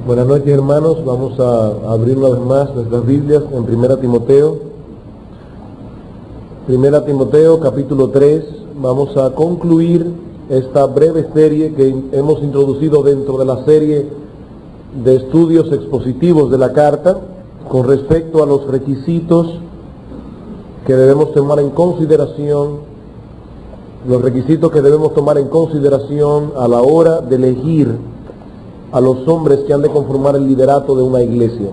Buenas noches, hermanos. Vamos a abrir una vez más nuestras Biblias en Primera Timoteo. Primera Timoteo, capítulo 3. Vamos a concluir esta breve serie que hemos introducido dentro de la serie de estudios expositivos de la carta con respecto a los requisitos que debemos tomar en consideración, a la hora de elegir a los hombres que han de conformar el liderato de una iglesia.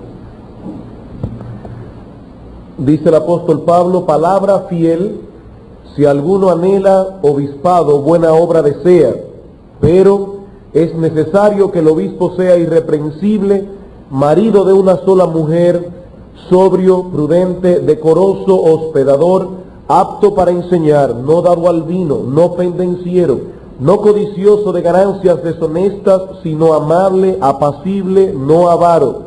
Dice el apóstol Pablo: palabra fiel, si alguno anhela obispado, buena obra desea, pero es necesario que el obispo sea irreprensible, marido de una sola mujer, sobrio, prudente, decoroso, hospedador, apto para enseñar, no dado al vino, no pendenciero, no codicioso de ganancias deshonestas, sino amable, apacible, no avaro,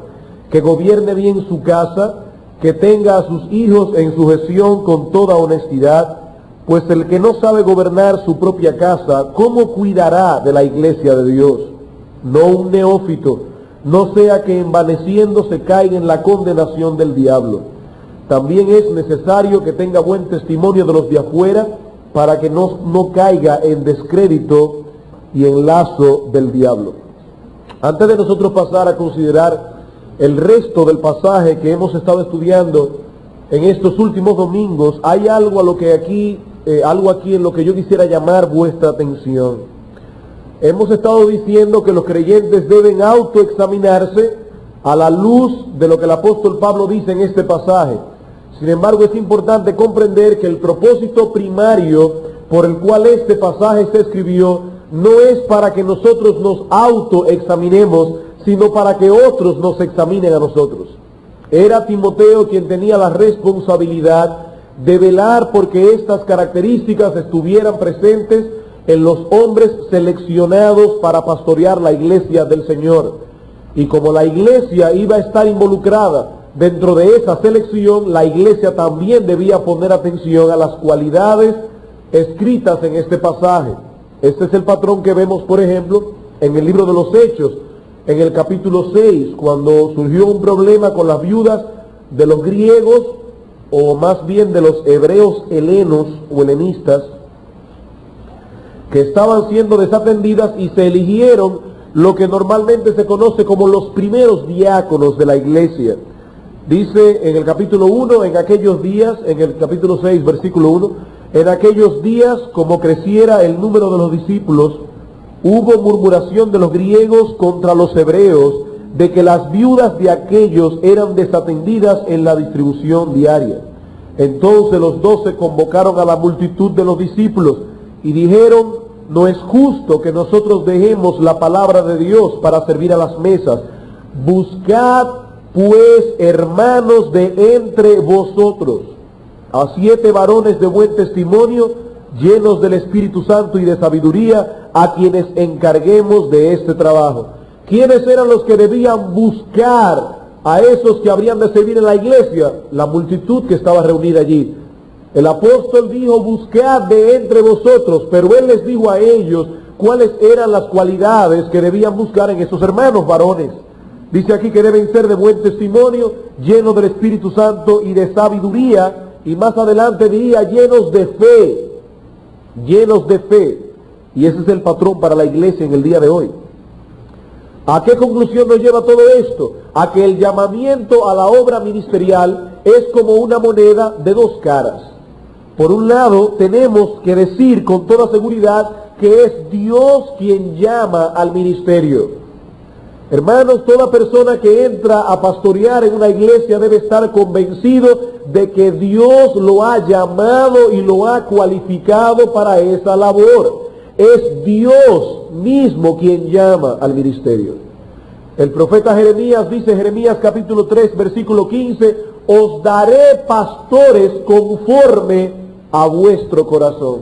que gobierne bien su casa, que tenga a sus hijos en sujeción con toda honestidad, pues el que no sabe gobernar su propia casa, ¿cómo cuidará de la iglesia de Dios? No un neófito, no sea que envaneciéndose caiga en la condenación del diablo. También es necesario que tenga buen testimonio de los de afuera, para que no caiga en descrédito y en lazo del diablo. Antes de nosotros pasar a considerar el resto del pasaje que hemos estado estudiando en estos últimos domingos, hay algo aquí en lo que yo quisiera llamar vuestra atención. Hemos estado diciendo que los creyentes deben autoexaminarse a la luz de lo que el apóstol Pablo dice en este pasaje. Sin embargo, es importante comprender que el propósito primario por el cual este pasaje se escribió no es para que nosotros nos autoexaminemos, sino para que otros nos examinen a nosotros. Era Timoteo quien tenía la responsabilidad de velar porque estas características estuvieran presentes en los hombres seleccionados para pastorear la iglesia del Señor. Y como la iglesia iba a estar involucrada dentro de esa selección, la iglesia también debía poner atención a las cualidades escritas en este pasaje. Este es el patrón que vemos, por ejemplo, en el libro de los Hechos, en el capítulo 6, cuando surgió un problema con las viudas de los griegos, o más bien de los hebreos helenos o helenistas, que estaban siendo desatendidas, y se eligieron lo que normalmente se conoce como los primeros diáconos de la iglesia. Dice en el capítulo 1, en aquellos días, en el capítulo 6, versículo 1, en aquellos días, como creciera el número de los discípulos, hubo murmuración de los griegos contra los hebreos, de que las viudas de aquellos eran desatendidas en la distribución diaria. Entonces los 12 convocaron a la multitud de los discípulos y dijeron: no es justo que nosotros dejemos la palabra de Dios para servir a las mesas. Buscad pues, hermanos, de entre vosotros a 7 varones de buen testimonio, llenos del Espíritu Santo y de sabiduría, a quienes encarguemos de este trabajo. ¿Quiénes eran los que debían buscar a esos que habrían de servir en la iglesia? La multitud que estaba reunida allí. El apóstol dijo: buscad de entre vosotros, pero él les dijo a ellos cuáles eran las cualidades que debían buscar en esos hermanos varones. Dice aquí que deben ser de buen testimonio, llenos del Espíritu Santo y de sabiduría, y más adelante diría llenos de fe, y ese es el patrón para la iglesia en el día de hoy. ¿A qué conclusión nos lleva todo esto? A que el llamamiento a la obra ministerial es como una moneda de dos caras. Por un lado, tenemos que decir con toda seguridad que es Dios quien llama al ministerio. Hermanos, toda persona que entra a pastorear en una iglesia debe estar convencido de que Dios lo ha llamado y lo ha cualificado para esa labor. Es Dios mismo quien llama al ministerio. El profeta Jeremías dice, Jeremías capítulo 3, versículo 15, os daré pastores conforme a vuestro corazón,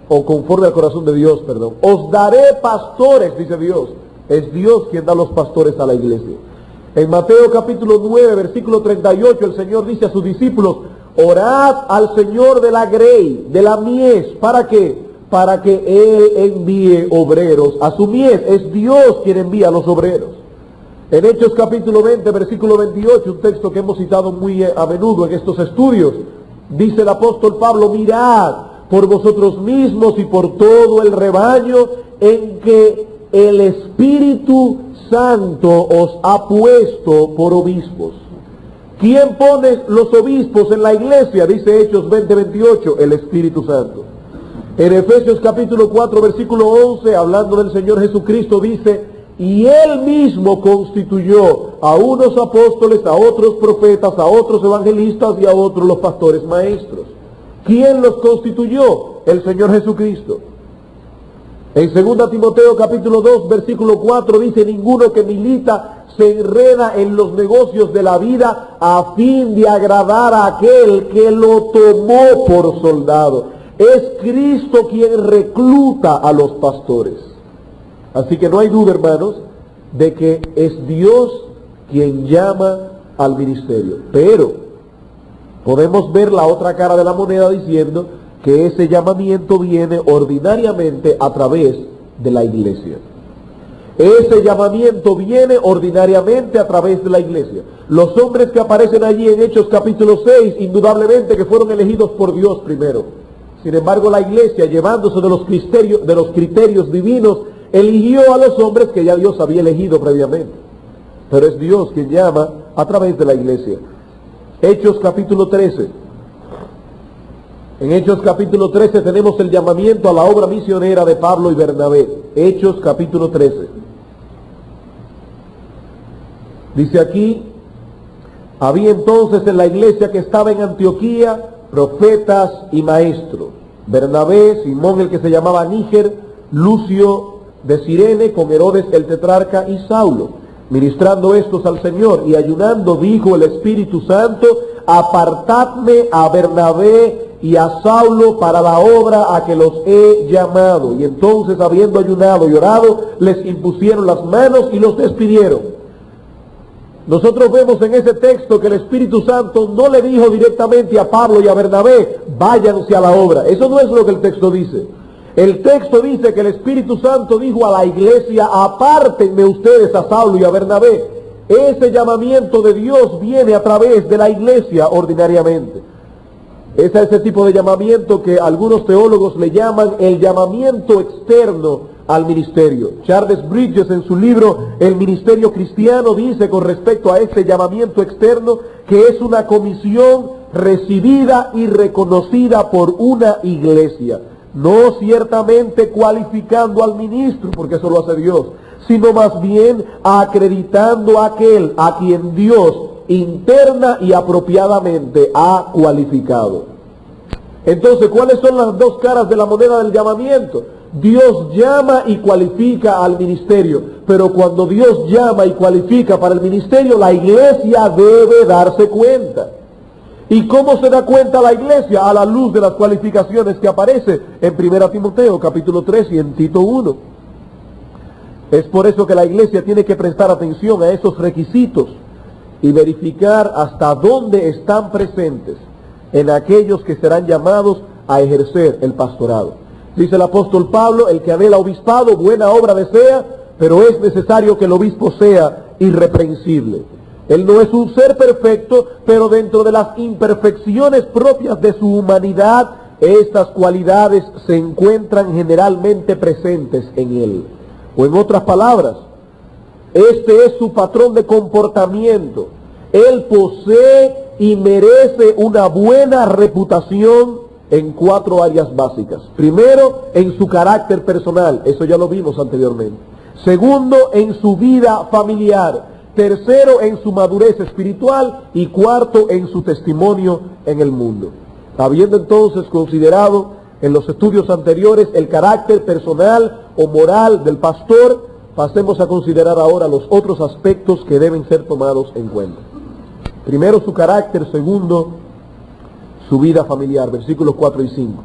o conforme al corazón de Dios, perdón. Os daré pastores, dice Dios. Es Dios quien da los pastores a la iglesia. En Mateo capítulo 9, versículo 38, el Señor dice a sus discípulos: orad al Señor de la grey, de la mies. ¿Para qué? Para que Él envíe obreros a su mies. Es Dios quien envía a los obreros. En Hechos capítulo 20, versículo 28, un texto que hemos citado muy a menudo en estos estudios, dice el apóstol Pablo: mirad por vosotros mismos y por todo el rebaño en que el Espíritu Santo os ha puesto por obispos. ¿Quién pone los obispos en la iglesia? Dice Hechos 20, 28, el Espíritu Santo. En Efesios capítulo 4, versículo 11, hablando del Señor Jesucristo, dice: y Él mismo constituyó a unos apóstoles, a otros profetas, a otros evangelistas y a otros los pastores maestros. ¿Quién los constituyó? El Señor Jesucristo. En 2 Timoteo capítulo 2, versículo 4 dice: ninguno que milita se enreda en los negocios de la vida a fin de agradar a aquel que lo tomó por soldado. Es Cristo quien recluta a los pastores. Así que no hay duda, hermanos, de que es Dios quien llama al ministerio. Pero podemos ver la otra cara de la moneda diciendo que ese llamamiento viene ordinariamente a través de la iglesia. Ese llamamiento viene ordinariamente a través de la iglesia. Los hombres que aparecen allí en Hechos capítulo 6, indudablemente que fueron elegidos por Dios primero. Sin embargo, la iglesia, llevándose de los criterios divinos, eligió a los hombres que ya Dios había elegido previamente. Pero es Dios quien llama a través de la iglesia. Hechos capítulo 13. En Hechos capítulo 13 tenemos el llamamiento a la obra misionera de Pablo y Bernabé. Hechos capítulo 13. Dice aquí: había entonces en la iglesia que estaba en Antioquía profetas y maestros: Bernabé, Simón el que se llamaba Níger, Lucio de Cirene, con Herodes el tetrarca, y Saulo. Ministrando estos al Señor y ayunando, dijo el Espíritu Santo: apartadme a Bernabé y a Saulo para la obra a que los he llamado. Y entonces, habiendo ayunado y orado, les impusieron las manos y los despidieron. Nosotros vemos en ese texto que el Espíritu Santo no le dijo directamente a Pablo y a Bernabé: váyanse a la obra. Eso no es lo que el texto dice. El texto dice que el Espíritu Santo dijo a la iglesia: apártenme ustedes a Saulo y a Bernabé. Ese llamamiento de Dios viene a través de la iglesia ordinariamente. Es ese tipo de llamamiento que algunos teólogos le llaman el llamamiento externo al ministerio. Charles Bridges, en su libro El Ministerio Cristiano, dice con respecto a ese llamamiento externo que es una comisión recibida y reconocida por una iglesia. No ciertamente cualificando al ministro, porque eso lo hace Dios, sino más bien acreditando a aquel a quien Dios interna y apropiadamente ha cualificado. Entonces, ¿cuáles son las dos caras de la moneda del llamamiento? Dios llama y cualifica al ministerio, pero cuando Dios llama y cualifica para el ministerio, la iglesia debe darse cuenta. ¿Y cómo se da cuenta la iglesia? A la luz de las cualificaciones que aparece en 1 Timoteo capítulo 3 y en Tito 1. Es por eso que la iglesia tiene que prestar atención a esos requisitos y verificar hasta dónde están presentes en aquellos que serán llamados a ejercer el pastorado. Dice el apóstol Pablo: el que anhela obispado, buena obra desea, pero es necesario que el obispo sea irreprensible. Él no es un ser perfecto, pero dentro de las imperfecciones propias de su humanidad, estas cualidades se encuentran generalmente presentes en él. O en otras palabras, este es su patrón de comportamiento. Él posee y merece una buena reputación en 4 áreas básicas. Primero, en su carácter personal, eso ya lo vimos anteriormente. Segundo, en su vida familiar. Tercero, en su madurez espiritual. Y cuarto, en su testimonio en el mundo. Habiendo entonces considerado en los estudios anteriores el carácter personal o moral del pastor, pasemos a considerar ahora los otros aspectos que deben ser tomados en cuenta. Primero, su carácter. Segundo, su vida familiar. Versículos 4 y 5.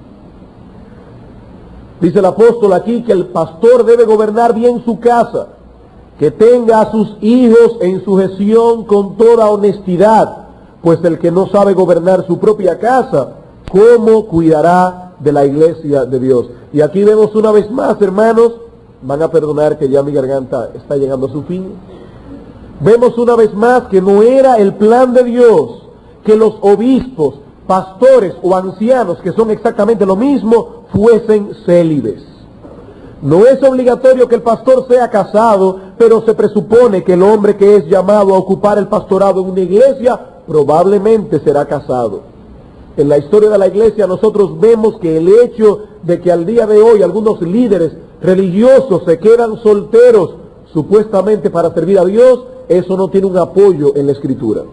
Dice el apóstol aquí que el pastor debe gobernar bien su casa, que tenga a sus hijos en sujeción con toda honestidad, pues el que no sabe gobernar su propia casa, ¿cómo cuidará de la iglesia de Dios? Y aquí vemos una vez más, hermanos, van a perdonar que ya mi garganta está llegando a su fin. Vemos una vez más que no era el plan de Dios que los obispos, pastores o ancianos, que son exactamente lo mismo, fuesen célibes. No es obligatorio que el pastor sea casado, pero se presupone que el hombre que es llamado a ocupar el pastorado en una iglesia probablemente será casado. En la historia de la iglesia nosotros vemos que el hecho de que al día de hoy algunos líderes religiosos se quedan solteros supuestamente para servir a Dios, eso no tiene un apoyo en la Escritura.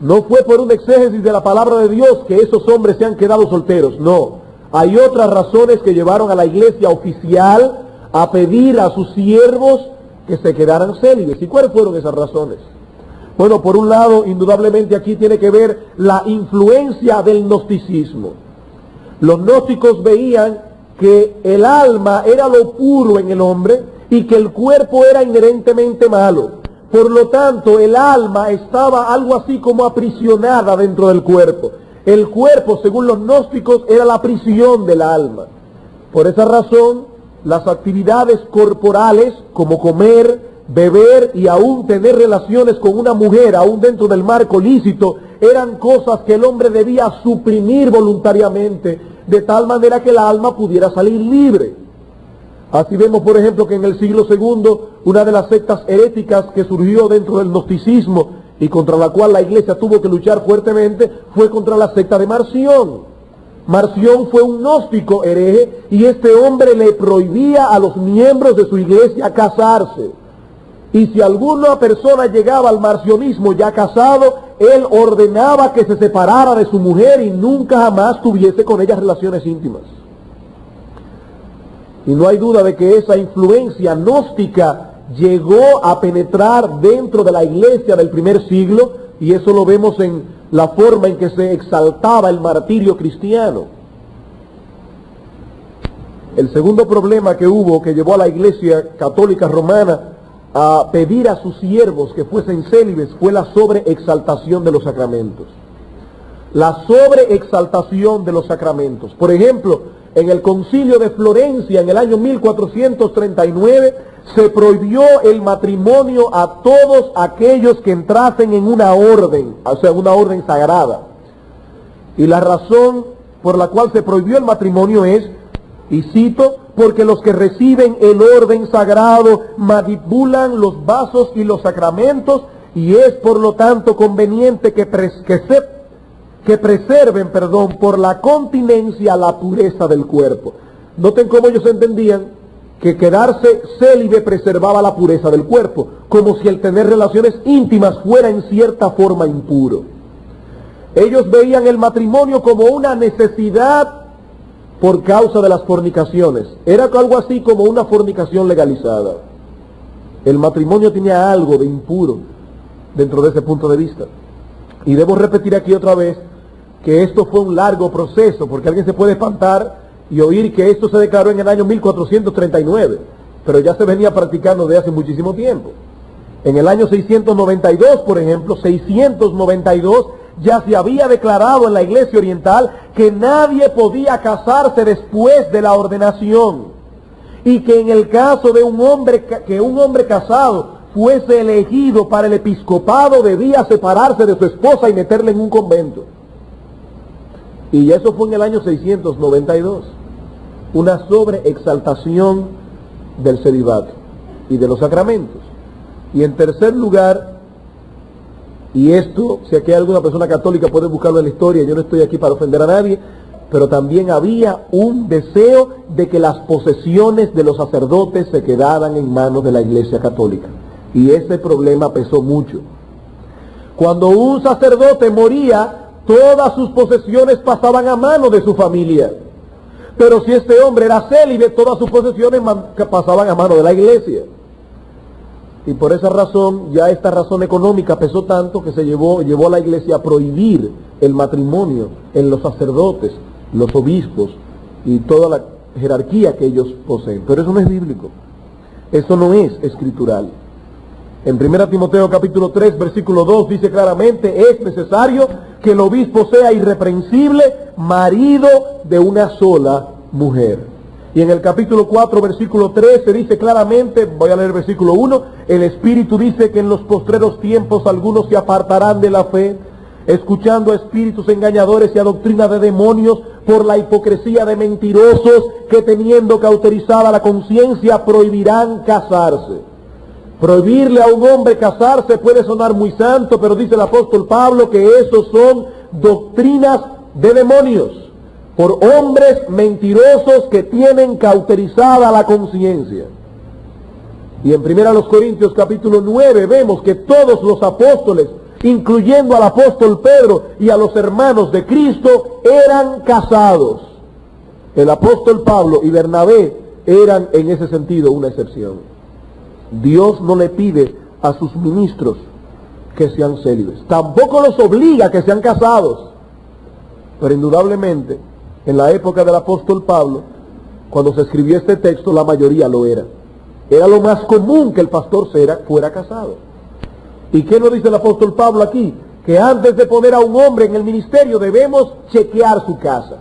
No fue por un exégesis de la palabra de Dios que esos hombres se han quedado solteros, no. Hay otras razones que llevaron a la iglesia oficial a pedir a sus siervos que se quedaran célibes. ¿Y cuáles fueron esas razones? Bueno, por un lado, indudablemente aquí tiene que ver la influencia del gnosticismo. Los gnósticos veían que el alma era lo puro en el hombre y que el cuerpo era inherentemente malo. Por lo tanto, el alma estaba algo así como aprisionada dentro del cuerpo. El cuerpo, según los gnósticos, era la prisión del alma. Por esa razón, las actividades corporales, como comer, beber y aún tener relaciones con una mujer, aún dentro del marco lícito, eran cosas que el hombre debía suprimir voluntariamente, de tal manera que el alma pudiera salir libre. Así vemos, por ejemplo, que en el siglo II, una de las sectas heréticas que surgió dentro del gnosticismo y contra la cual la iglesia tuvo que luchar fuertemente, fue contra la secta de Marción. Marción fue un gnóstico hereje y este hombre le prohibía a los miembros de su iglesia casarse. Y si alguna persona llegaba al marcionismo ya casado, él ordenaba que se separara de su mujer y nunca jamás tuviese con ella relaciones íntimas. Y no hay duda de que esa influencia gnóstica llegó a penetrar dentro de la iglesia del primer siglo, y eso lo vemos en la forma en que se exaltaba el martirio cristiano. El segundo problema que hubo, que llevó a la iglesia católica romana a pedir a sus siervos que fuesen célibes, fue la sobreexaltación de los sacramentos. La sobreexaltación de los sacramentos. Por ejemplo, en el concilio de Florencia, en el año 1439, se prohibió el matrimonio a todos aquellos que entrasen en una orden, o sea, una orden sagrada. Y la razón por la cual se prohibió el matrimonio es, y cito, porque los que reciben el orden sagrado manipulan los vasos y los sacramentos, y es por lo tanto conveniente que preserven por la continencia la pureza del cuerpo. Noten cómo ellos entendían que quedarse célibe preservaba la pureza del cuerpo, como si el tener relaciones íntimas fuera en cierta forma impuro. Ellos veían el matrimonio como una necesidad por causa de las fornicaciones. Era algo así como una fornicación legalizada. El matrimonio tenía algo de impuro dentro de ese punto de vista. Y debo repetir aquí otra vez que esto fue un largo proceso, porque alguien se puede espantar y oír que esto se declaró en el año 1439, pero ya se venía practicando desde hace muchísimo tiempo. En el año 692, por ejemplo, 692, ya se había declarado en la iglesia oriental que nadie podía casarse después de la ordenación, y que en el caso de un hombre casado fuese elegido para el episcopado, debía separarse de su esposa y meterla en un convento. Y eso fue en el año 692. Una sobreexaltación del celibato y de los sacramentos. Y en tercer lugar, y esto, si aquí hay alguna persona católica puede buscarlo en la historia, yo no estoy aquí para ofender a nadie, pero también había un deseo de que las posesiones de los sacerdotes se quedaran en manos de la iglesia católica. Y ese problema pesó mucho. Cuando un sacerdote moría, todas sus posesiones pasaban a manos de su familia. Pero si este hombre era célibe, todas sus posesiones pasaban a manos de la iglesia. Y por esa razón, ya esta razón económica pesó tanto que se llevó a la iglesia a prohibir el matrimonio en los sacerdotes, los obispos y toda la jerarquía que ellos poseen. Pero eso no es bíblico. Eso no es escritural. En 1 Timoteo capítulo 3, versículo 2 dice claramente, es necesario que el obispo sea irreprensible, marido de una sola mujer. Y en el capítulo 4, versículo 13 dice claramente, voy a leer versículo 1, el Espíritu dice que en los postreros tiempos algunos se apartarán de la fe, escuchando a espíritus engañadores y a doctrina de demonios por la hipocresía de mentirosos que teniendo cauterizada la conciencia prohibirán casarse. Prohibirle a un hombre casarse puede sonar muy santo, pero dice el apóstol Pablo que esos son doctrinas de demonios, por hombres mentirosos que tienen cauterizada la conciencia. Y en 1 Corintios capítulo 9 vemos que todos los apóstoles, incluyendo al apóstol Pedro y a los hermanos de Cristo, eran casados. El apóstol Pablo y Bernabé eran en ese sentido una excepción. Dios no le pide a sus ministros que sean célibes, tampoco los obliga a que sean casados, pero indudablemente en la época del apóstol Pablo, cuando se escribió este texto, la mayoría lo era. Era lo más común que el pastor fuera casado. ¿Y qué nos dice el apóstol Pablo aquí? Que antes de poner a un hombre en el ministerio debemos chequear su casa.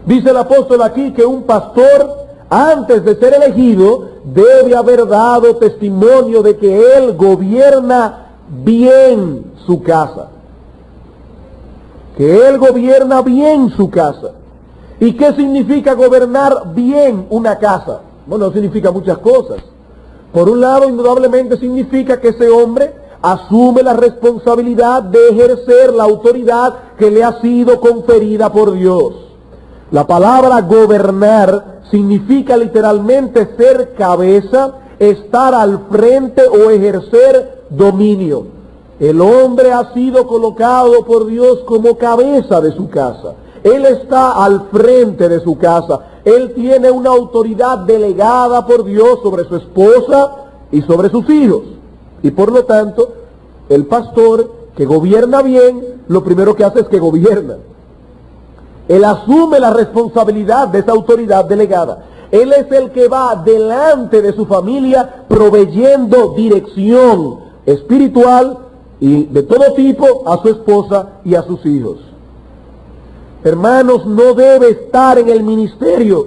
Dice el apóstol aquí que un pastor, antes de ser elegido, debe haber dado testimonio de que él gobierna bien su casa. Que él gobierna bien su casa. ¿Y qué significa gobernar bien una casa? Bueno, significa muchas cosas. Por un lado, indudablemente significa que ese hombre asume la responsabilidad de ejercer la autoridad que le ha sido conferida por Dios. La palabra gobernar significa literalmente ser cabeza, estar al frente o ejercer dominio. El hombre ha sido colocado por Dios como cabeza de su casa. Él está al frente de su casa. Él tiene una autoridad delegada por Dios sobre su esposa y sobre sus hijos. Y por lo tanto, el pastor que gobierna bien, lo primero que hace es que gobierna. Él asume la responsabilidad de esa autoridad delegada. Él es el que va delante de su familia proveyendo dirección espiritual y de todo tipo a su esposa y a sus hijos. Hermanos, no debe estar en el ministerio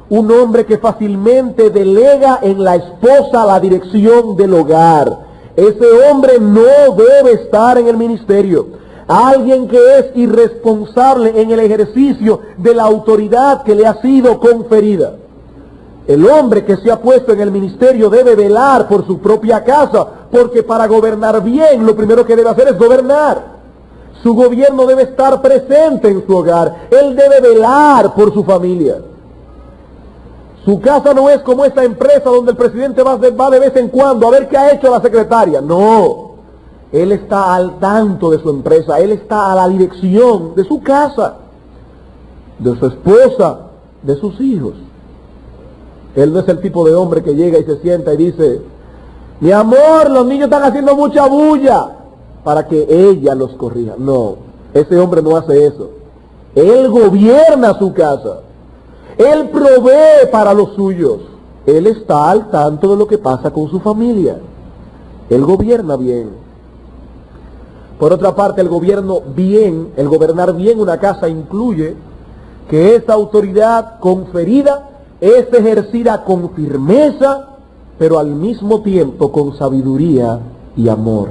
un hombre que fácilmente delega en la esposa la dirección del hogar. Ese hombre no debe estar en el ministerio. Alguien que es irresponsable en el ejercicio de la autoridad que le ha sido conferida. El hombre que se ha puesto en el ministerio debe velar por su propia casa, porque para gobernar bien lo primero que debe hacer es gobernar. Su gobierno debe estar presente en su hogar. Él debe velar por su familia. Su casa no es como esta empresa donde el presidente va de vez en cuando a ver qué ha hecho la secretaria. No. Él está al tanto de su empresa. Él está a la dirección de su casa, de su esposa, de sus hijos. Él no es el tipo de hombre que llega y se sienta y dice: mi amor, los niños están haciendo mucha bulla, para que ella los corrija. No, ese hombre no hace eso. Él gobierna su casa. Él provee para los suyos. Él está al tanto de lo que pasa con su familia. Él gobierna bien. Por otra parte, el gobernar bien una casa incluye que esa autoridad conferida es ejercida con firmeza, pero al mismo tiempo con sabiduría y amor.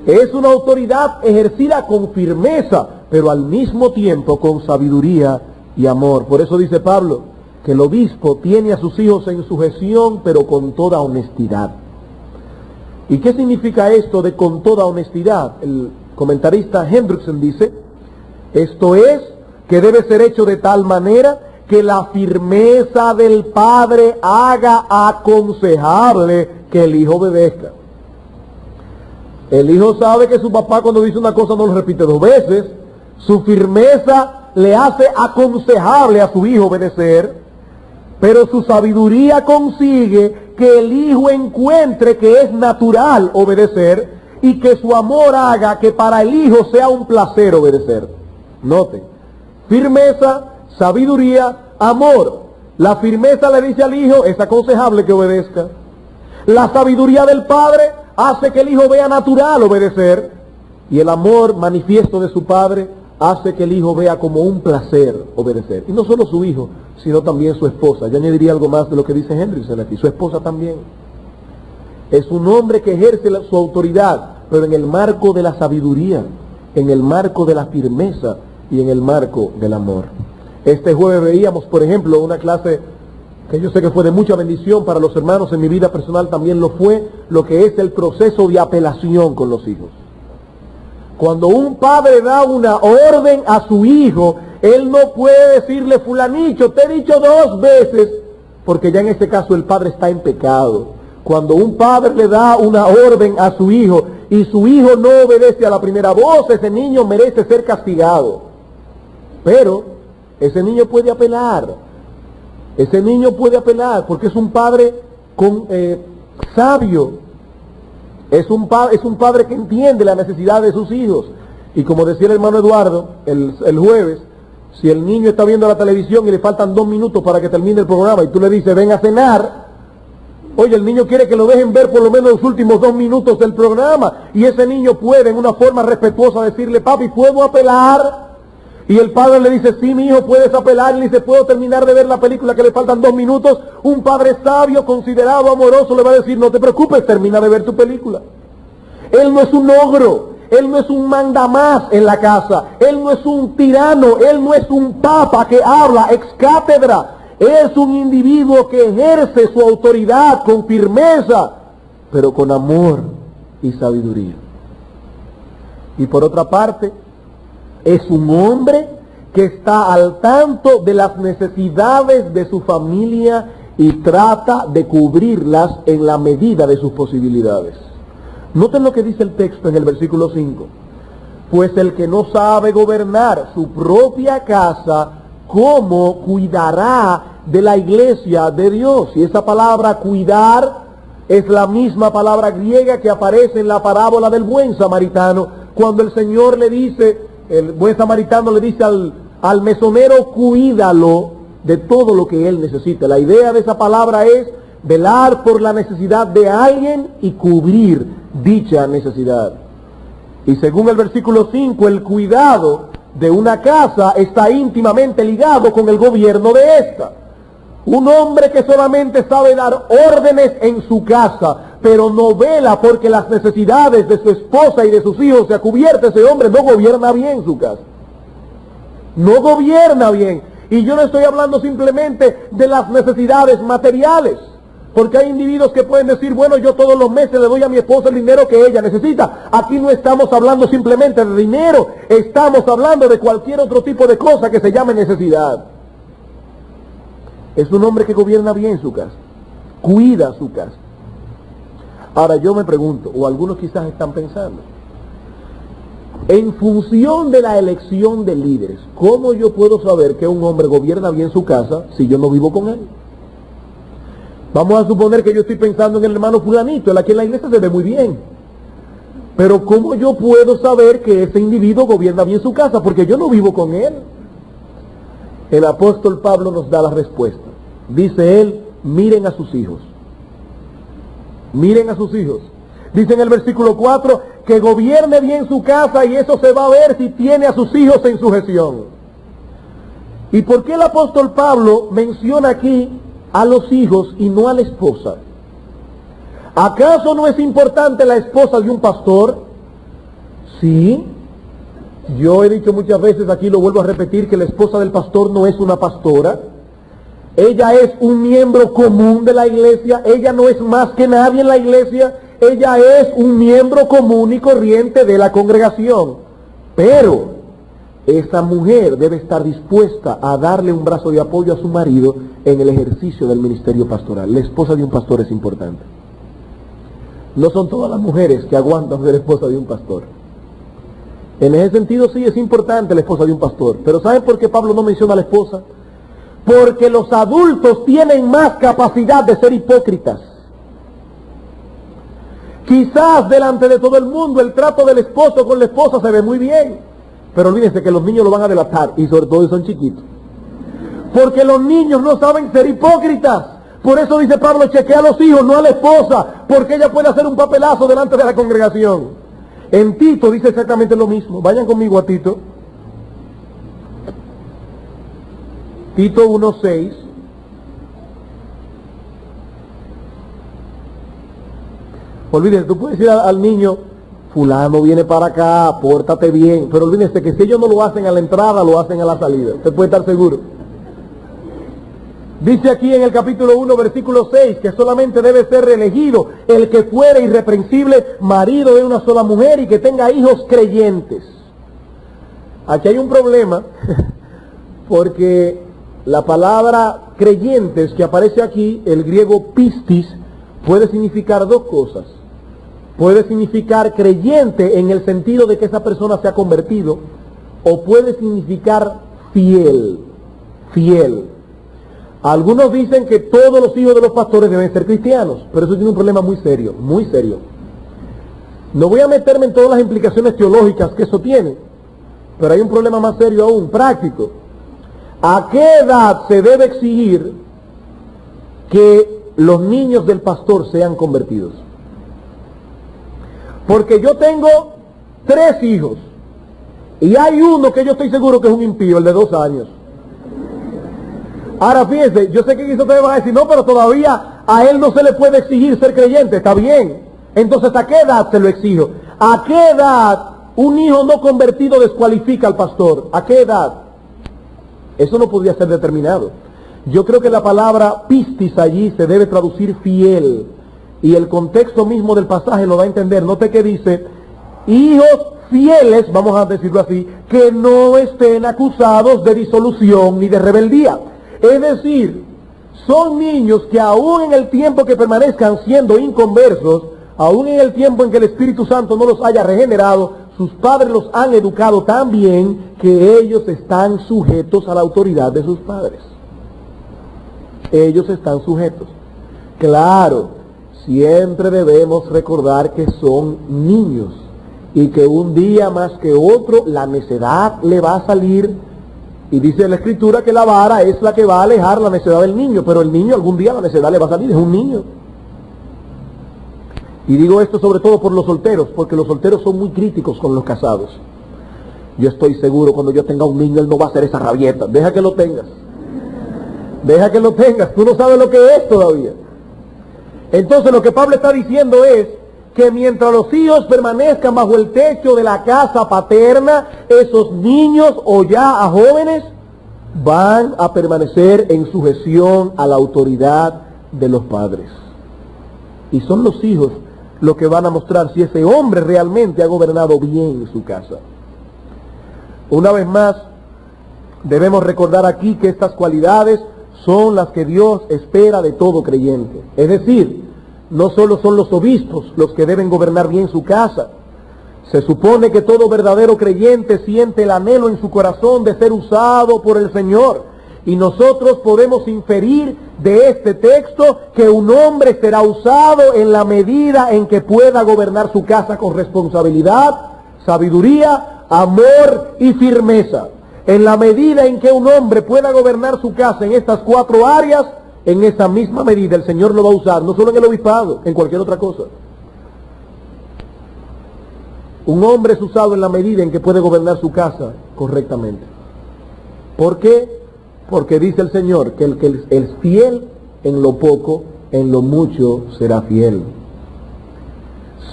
Es una autoridad ejercida con firmeza, pero al mismo tiempo con sabiduría y amor. Por eso dice Pablo que el obispo tiene a sus hijos en sujeción, pero con toda honestidad. ¿Y qué significa esto de con toda honestidad? El comentarista Hendrickson dice: esto es que debe ser hecho de tal manera que la firmeza del padre haga aconsejable que el hijo obedezca. El hijo sabe que su papá cuando dice una cosa no lo repite dos veces. Su firmeza le hace aconsejable a su hijo obedecer, pero su sabiduría consigue que el hijo encuentre que es natural obedecer y que su amor haga que para el hijo sea un placer obedecer. Noten, firmeza, sabiduría, amor. La firmeza le dice al hijo, es aconsejable que obedezca. La sabiduría del padre hace que el hijo vea natural obedecer. Y el amor manifiesto de su padre hace que el hijo vea como un placer obedecer. Y no solo su hijo, sino también su esposa. Yo añadiría algo más de lo que dice Hendrickson aquí, su esposa también. Es un hombre que ejerce su autoridad, pero en el marco de la sabiduría, en el marco de la firmeza y en el marco del amor. Este jueves veíamos, por ejemplo, una clase que yo sé que fue de mucha bendición para los hermanos, en mi vida personal también lo fue, lo que es el proceso de apelación con los hijos. Cuando un padre da una orden a su hijo, él no puede decirle, fulanito, te he dicho 2 veces, porque ya en este caso el padre está en pecado. Cuando un padre le da una orden a su hijo y su hijo no obedece a la primera voz, ese niño merece ser castigado. Pero ese niño puede apelar. Ese niño puede apelar porque es un padre sabio. Es un padre que entiende la necesidad de sus hijos. Y como decía el hermano Eduardo el jueves, si el niño está viendo la televisión y le faltan 2 minutos para que termine el programa y tú le dices, ven a cenar, oye, el niño quiere que lo dejen ver por lo menos los últimos 2 minutos del programa. Y ese niño puede, en una forma respetuosa, decirle, papi, ¿puedo apelar? Y el padre le dice, sí, mi hijo, puedes apelar. Y le dice, ¿puedo terminar de ver la película que le faltan 2 minutos? Un padre sabio, considerado, amoroso, le va a decir, no te preocupes, termina de ver tu película. Él no es un ogro, él no es un mandamás en la casa, él no es un tirano, él no es un papa que habla ex cátedra. Es un individuo que ejerce su autoridad con firmeza, pero con amor y sabiduría. Y por otra parte, es un hombre que está al tanto de las necesidades de su familia y trata de cubrirlas en la medida de sus posibilidades. Noten lo que dice el texto en el versículo 5. Pues el que no sabe gobernar su propia casa, ¿cómo cuidará de la iglesia de Dios? Y esa palabra cuidar es la misma palabra griega que aparece en la parábola del buen samaritano, cuando el Señor le dice, el buen samaritano le dice al mesonero, cuídalo de todo lo que él necesita. La idea de esa palabra es velar por la necesidad de alguien y cubrir dicha necesidad. Y según el versículo 5, el cuidado de una casa está íntimamente ligado con el gobierno de esta. Un hombre que solamente sabe dar órdenes en su casa, pero no vela porque las necesidades de su esposa y de sus hijos se cubiertas, ese hombre no gobierna bien su casa. No gobierna bien. Y yo no estoy hablando simplemente de las necesidades materiales, porque hay individuos que pueden decir, bueno, yo todos los meses le doy a mi esposa el dinero que ella necesita. Aquí no estamos hablando simplemente de dinero, estamos hablando de cualquier otro tipo de cosa que se llame necesidad. Es un hombre que gobierna bien su casa, cuida su casa. Ahora yo me pregunto, o algunos quizás están pensando, en función de la elección de líderes, ¿cómo yo puedo saber que un hombre gobierna bien su casa si yo no vivo con él? Vamos a suponer que yo estoy pensando en el hermano fulanito, él aquí en la iglesia se ve muy bien. Pero ¿cómo yo puedo saber que ese individuo gobierna bien su casa? Porque yo no vivo con él. El apóstol Pablo nos da la respuesta. Dice él, miren a sus hijos. Miren a sus hijos. Dice en el versículo 4, que gobierne bien su casa y eso se va a ver si tiene a sus hijos en sujeción. ¿Y por qué el apóstol Pablo menciona aquí a los hijos y no a la esposa? ¿Acaso no es importante la esposa de un pastor? Sí. Yo he dicho muchas veces, aquí lo vuelvo a repetir, que la esposa del pastor no es una pastora. Ella es un miembro común de la iglesia. Ella no es más que nadie en la iglesia. Ella es un miembro común y corriente de la congregación. Pero esa mujer debe estar dispuesta a darle un brazo de apoyo a su marido en el ejercicio del ministerio pastoral. La esposa de un pastor es importante. No son todas las mujeres que aguantan ser esposa de un pastor. En ese sentido sí es importante la esposa de un pastor. Pero ¿saben por qué Pablo no menciona a la esposa? Porque los adultos tienen más capacidad de ser hipócritas. Quizás delante de todo el mundo el trato del esposo con la esposa se ve muy bien, pero olvídense que los niños lo van a delatar, y sobre todo si son chiquitos. Porque los niños no saben ser hipócritas. Por eso dice Pablo, chequea a los hijos, no a la esposa, porque ella puede hacer un papelazo delante de la congregación. En Tito dice exactamente lo mismo. Vayan conmigo a Tito. Tito 1:6. Olvídense, tú puedes decir al niño, fulano viene para acá, pórtate bien, pero olvídense que si ellos no lo hacen a la entrada, lo hacen a la salida. Usted puede estar seguro. Dice aquí en el capítulo 1, versículo 6, que solamente debe ser elegido el que fuere irreprensible marido de una sola mujer y que tenga hijos creyentes. Aquí hay un problema, porque la palabra creyentes que aparece aquí, el griego pistis, puede significar dos cosas. Puede significar creyente en el sentido de que esa persona se ha convertido, o puede significar fiel, fiel. Algunos dicen que todos los hijos de los pastores deben ser cristianos, pero eso tiene un problema muy serio, muy serio. No voy a meterme en todas las implicaciones teológicas que eso tiene, pero hay un problema más serio aún, práctico. ¿A qué edad se debe exigir que los niños del pastor sean convertidos? Porque yo tengo 3 hijos y hay uno que yo estoy seguro que es un impío, el de 2 años. Ahora fíjense, yo sé que quizás ustedes van a decir, no, pero todavía a él no se le puede exigir ser creyente, está bien. Entonces, ¿a qué edad se lo exijo? ¿A qué edad un hijo no convertido descualifica al pastor? ¿A qué edad? Eso no podría ser determinado. Yo creo que la palabra pistis allí se debe traducir fiel. Y el contexto mismo del pasaje lo da a entender. Note que dice, hijos fieles, vamos a decirlo así, que no estén acusados de disolución ni de rebeldía. Es decir, son niños que aún en el tiempo que permanezcan siendo inconversos, aún en el tiempo en que el Espíritu Santo no los haya regenerado, sus padres los han educado tan bien que ellos están sujetos a la autoridad de sus padres. Ellos están sujetos. Claro, siempre debemos recordar que son niños y que un día más que otro la necedad le va a salir, y dice la Escritura que la vara es la que va a alejar la necedad del niño, pero el niño algún día la necedad le va a salir, es un niño. Y digo esto sobre todo por los solteros, porque los solteros son muy críticos con los casados. Yo estoy seguro cuando yo tenga un niño él no va a hacer esa rabieta. Deja que lo tengas, deja que lo tengas, tú no sabes lo que es todavía. Entonces lo que Pablo está diciendo es que mientras los hijos permanezcan bajo el techo de la casa paterna, esos niños o ya a jóvenes van a permanecer en sujeción a la autoridad de los padres. Y son los hijos los que van a mostrar si ese hombre realmente ha gobernado bien su casa. Una vez más, debemos recordar aquí que estas cualidades son las que Dios espera de todo creyente. Es decir, no solo son los obispos los que deben gobernar bien su casa. Se supone que todo verdadero creyente siente el anhelo en su corazón de ser usado por el Señor. Y nosotros podemos inferir de este texto que un hombre será usado en la medida en que pueda gobernar su casa con responsabilidad, sabiduría, amor y firmeza. En la medida en que un hombre pueda gobernar su casa en estas 4 áreas, en esa misma medida el Señor lo va a usar, no solo en el obispado, en cualquier otra cosa. Un hombre es usado en la medida en que puede gobernar su casa correctamente. ¿Por qué? Porque dice el Señor que el que es fiel en lo poco, en lo mucho será fiel.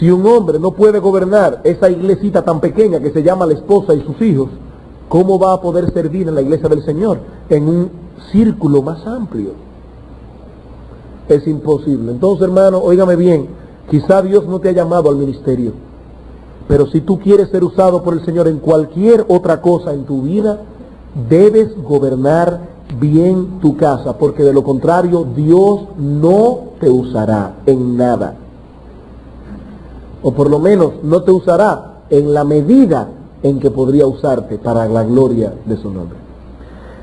Si un hombre no puede gobernar esa iglesita tan pequeña que se llama la esposa y sus hijos, ¿cómo va a poder servir en la iglesia del Señor en un círculo más amplio? Es imposible. Entonces, hermano, óigame bien, quizá Dios no te ha llamado al ministerio, pero si tú quieres ser usado por el Señor en cualquier otra cosa en tu vida, debes gobernar bien tu casa, porque de lo contrario Dios no te usará en nada, o por lo menos no te usará en la medida en que podría usarte para la gloria de su nombre.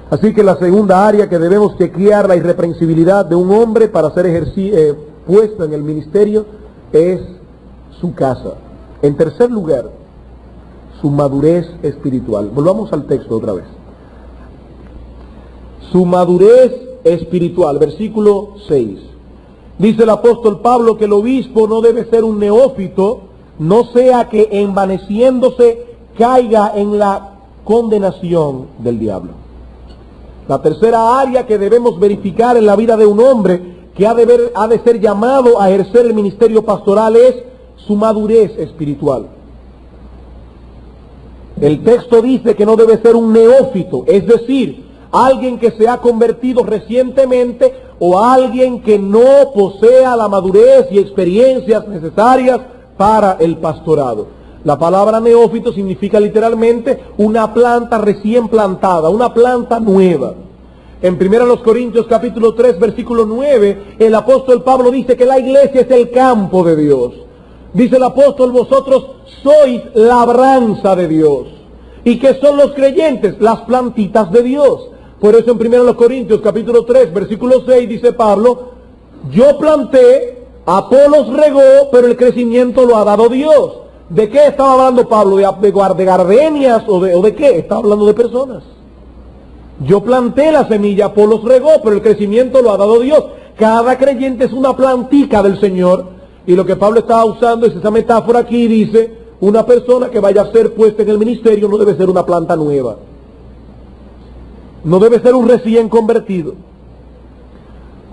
Así que la segunda área que debemos chequear la irreprensibilidad de un hombre para ser puesto en el ministerio es su casa. En tercer lugar, su madurez espiritual. Volvamos al texto otra vez. Su madurez espiritual, versículo 6. Dice el apóstol Pablo que el obispo no debe ser un neófito, no sea que envaneciéndose caiga en la condenación del diablo. La tercera área que debemos verificar en la vida de un hombre que ha de ser llamado a ejercer el ministerio pastoral es su madurez espiritual. El texto dice que no debe ser un neófito, es decir, alguien que se ha convertido recientemente o alguien que no posea la madurez y experiencias necesarias para el pastorado. La palabra neófito significa literalmente una planta recién plantada, una planta nueva. En 1 Corintios capítulo 3 versículo 9, el apóstol Pablo dice que la iglesia es el campo de Dios. Dice el apóstol, vosotros sois labranza de Dios. ¿Y qué son los creyentes? Las plantitas de Dios. Por eso en 1 Corintios capítulo 3 versículo 6 dice Pablo, yo planté, Apolos regó, pero el crecimiento lo ha dado Dios. ¿De qué estaba hablando Pablo? ¿De gardenias o de qué? Estaba hablando de personas. Yo planté la semilla, Apolos regó, pero el crecimiento lo ha dado Dios. Cada creyente es una plantica del Señor. Y lo que Pablo estaba usando es esa metáfora aquí, dice, una persona que vaya a ser puesta en el ministerio no debe ser una planta nueva. No debe ser un recién convertido.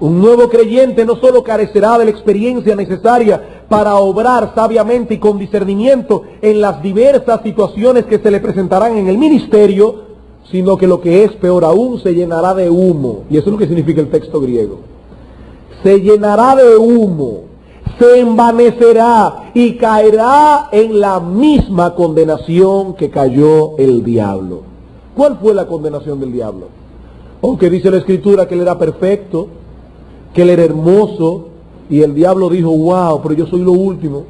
Un nuevo creyente no solo carecerá de la experiencia necesaria para obrar sabiamente y con discernimiento en las diversas situaciones que se le presentarán en el ministerio, sino que lo que es peor aún, se llenará de humo. Y eso es lo que significa el texto griego. Se llenará de humo, se envanecerá y caerá en la misma condenación que cayó el diablo. ¿Cuál fue la condenación del diablo? Aunque dice la Escritura que él era perfecto, que él era hermoso, y el diablo dijo, wow, pero yo soy lo último.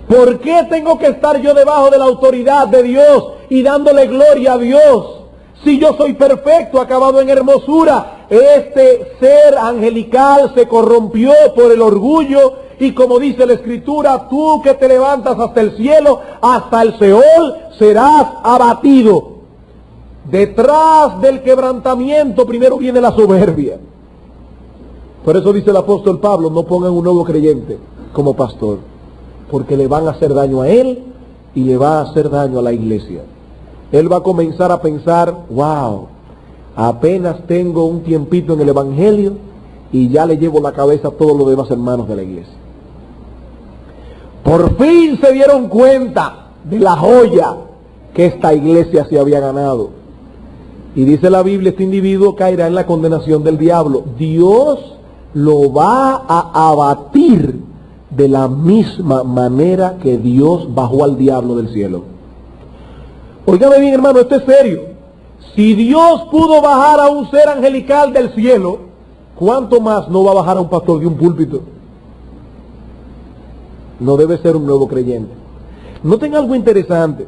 ¿Por qué tengo que estar yo debajo de la autoridad de Dios y dándole gloria a Dios? Si yo soy perfecto, acabado en hermosura. Este ser angelical se corrompió por el orgullo, y como dice la Escritura, tú que te levantas hasta el cielo, hasta el Seol, serás abatido. Detrás del quebrantamiento primero viene la soberbia. Por eso dice el apóstol Pablo, no pongan un nuevo creyente como pastor, porque le van a hacer daño a él y le va a hacer daño a la iglesia. Él va a comenzar a pensar, wow, apenas tengo un tiempito en el evangelio y ya le llevo la cabeza a todos los demás hermanos de la iglesia. Por fin se dieron cuenta de la joya que esta iglesia se había ganado. Y dice la Biblia, este individuo caerá en la condenación del diablo. Dios lo va a abatir de la misma manera que Dios bajó al diablo del cielo. Óigame bien, hermano, esto es serio. Si Dios pudo bajar a un ser angelical del cielo, ¿cuánto más no va a bajar a un pastor de un púlpito? No debe ser un nuevo creyente. Noten algo interesante.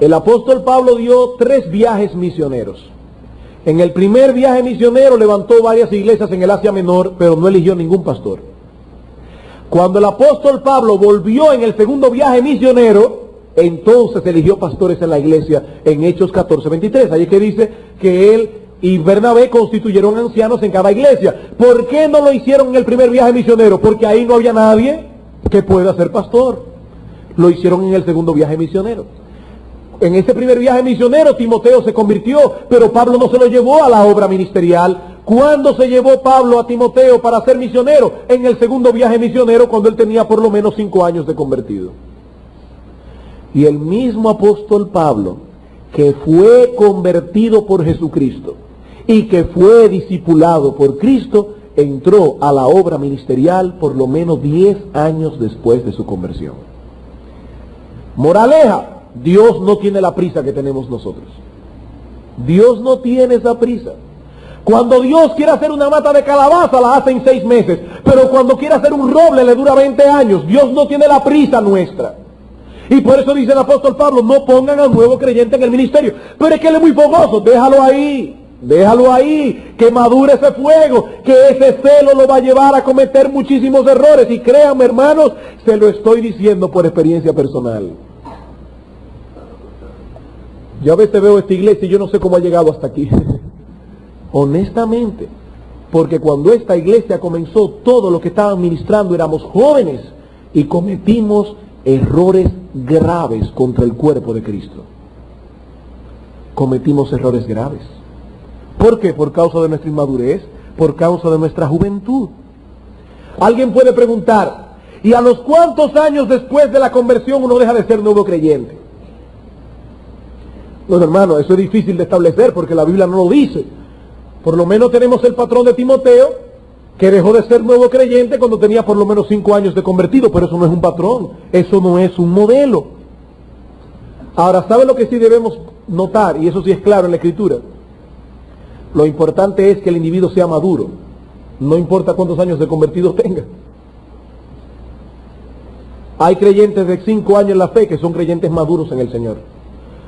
El apóstol Pablo dio 3 viajes misioneros. En el primer viaje misionero levantó varias iglesias en el Asia Menor, pero no eligió ningún pastor. Cuando el apóstol Pablo volvió en el segundo viaje misionero, entonces eligió pastores en la iglesia en Hechos 14:23. Ahí es que dice que él y Bernabé constituyeron ancianos en cada iglesia. ¿Por qué no lo hicieron en el primer viaje misionero? Porque ahí no había nadie que pueda ser pastor. Lo hicieron en el segundo viaje misionero. En ese primer viaje misionero Timoteo se convirtió, pero Pablo no se lo llevó a la obra ministerial. ¿Cuándo se llevó Pablo a Timoteo para ser misionero? En el segundo viaje misionero, cuando él tenía por lo menos 5 años de convertido. Y el mismo apóstol Pablo, que fue convertido por Jesucristo y que fue discipulado por Cristo, entró a la obra ministerial por lo menos 10 años después de su conversión. Moraleja, Dios no tiene la prisa que tenemos nosotros. Dios no tiene esa prisa. Cuando Dios quiere hacer una mata de calabaza, la hace en 6 meses. Pero cuando quiere hacer un roble, le dura 20 años. Dios no tiene la prisa nuestra. Y por eso dice el apóstol Pablo, no pongan al nuevo creyente en el ministerio. Pero es que él es muy fogoso, déjalo ahí, que madure ese fuego, que ese celo lo va a llevar a cometer muchísimos errores. Y créanme, hermanos, se lo estoy diciendo por experiencia personal. Yo a veces veo esta iglesia y yo no sé cómo ha llegado hasta aquí. Honestamente. Porque cuando esta iglesia comenzó, todo lo que estaban ministrando éramos jóvenes y cometimos errores graves contra el cuerpo de Cristo. cometimos errores graves. ¿Por qué? Por causa de nuestra inmadurez, por causa de nuestra juventud. Alguien puede preguntar, ¿y a los cuántos años después de la conversión uno deja de ser nuevo creyente? Bueno, hermano, eso es difícil de establecer porque la Biblia no lo dice. Por lo menos tenemos el patrón de Timoteo, que dejó de ser nuevo creyente cuando tenía por lo menos 5 años de convertido, pero eso no es un patrón, eso no es un modelo. Ahora, ¿sabe lo que sí debemos notar? Y eso sí es claro en la Escritura. Lo importante es que el individuo sea maduro, no importa cuántos años de convertido tenga. Hay creyentes de 5 años en la fe que son creyentes maduros en el Señor.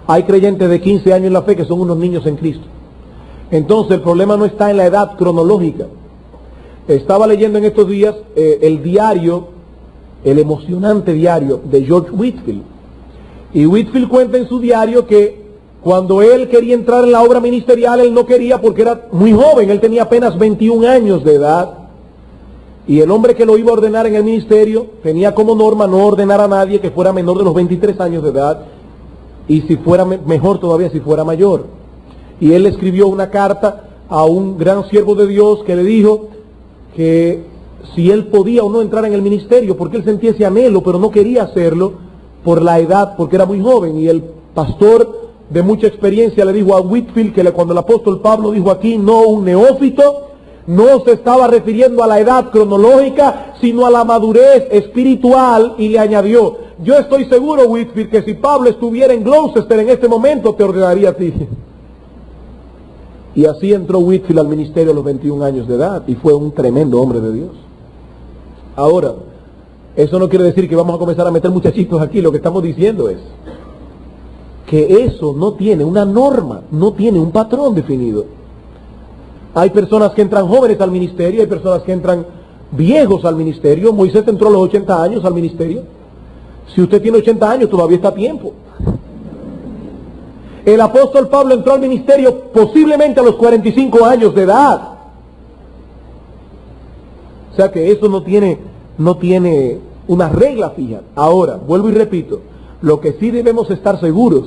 Hay creyentes de 15 años en la fe que son unos niños en Cristo. Entonces el problema no está en la edad cronológica. Estaba leyendo en estos días el diario, el emocionante diario de George Whitefield. Y Whitefield cuenta en su diario que cuando él quería entrar en la obra ministerial, él no quería porque era muy joven, él tenía apenas 21 años de edad. Y el hombre que lo iba a ordenar en el ministerio tenía como norma no ordenar a nadie que fuera menor de los 23 años de edad, y si fuera mejor todavía si fuera mayor. Y él escribió una carta a un gran siervo de Dios que le dijo que si él podía o no entrar en el ministerio, porque él sentía ese anhelo, pero no quería hacerlo por la edad, porque era muy joven. Y el pastor de mucha experiencia le dijo a Whitefield que cuando el apóstol Pablo dijo aquí, no un neófito, no se estaba refiriendo a la edad cronológica, sino a la madurez espiritual, y le añadió, yo estoy seguro, Whitefield, que si Pablo estuviera en Gloucester en este momento, te ordenaría a ti. Y así entró Whitefield al ministerio a los 21 años de edad, y fue un tremendo hombre de Dios. Ahora, eso no quiere decir que vamos a comenzar a meter muchachitos aquí, lo que estamos diciendo es que eso no tiene una norma, no tiene un patrón definido. Hay personas que entran jóvenes al ministerio, hay personas que entran viejos al ministerio. Moisés entró a los 80 años al ministerio. Si usted tiene 80 años, todavía está a tiempo. El apóstol Pablo entró al ministerio posiblemente a los 45 años de edad. O sea que eso no tiene una regla fija. Ahora, vuelvo y repito, lo que sí debemos estar seguros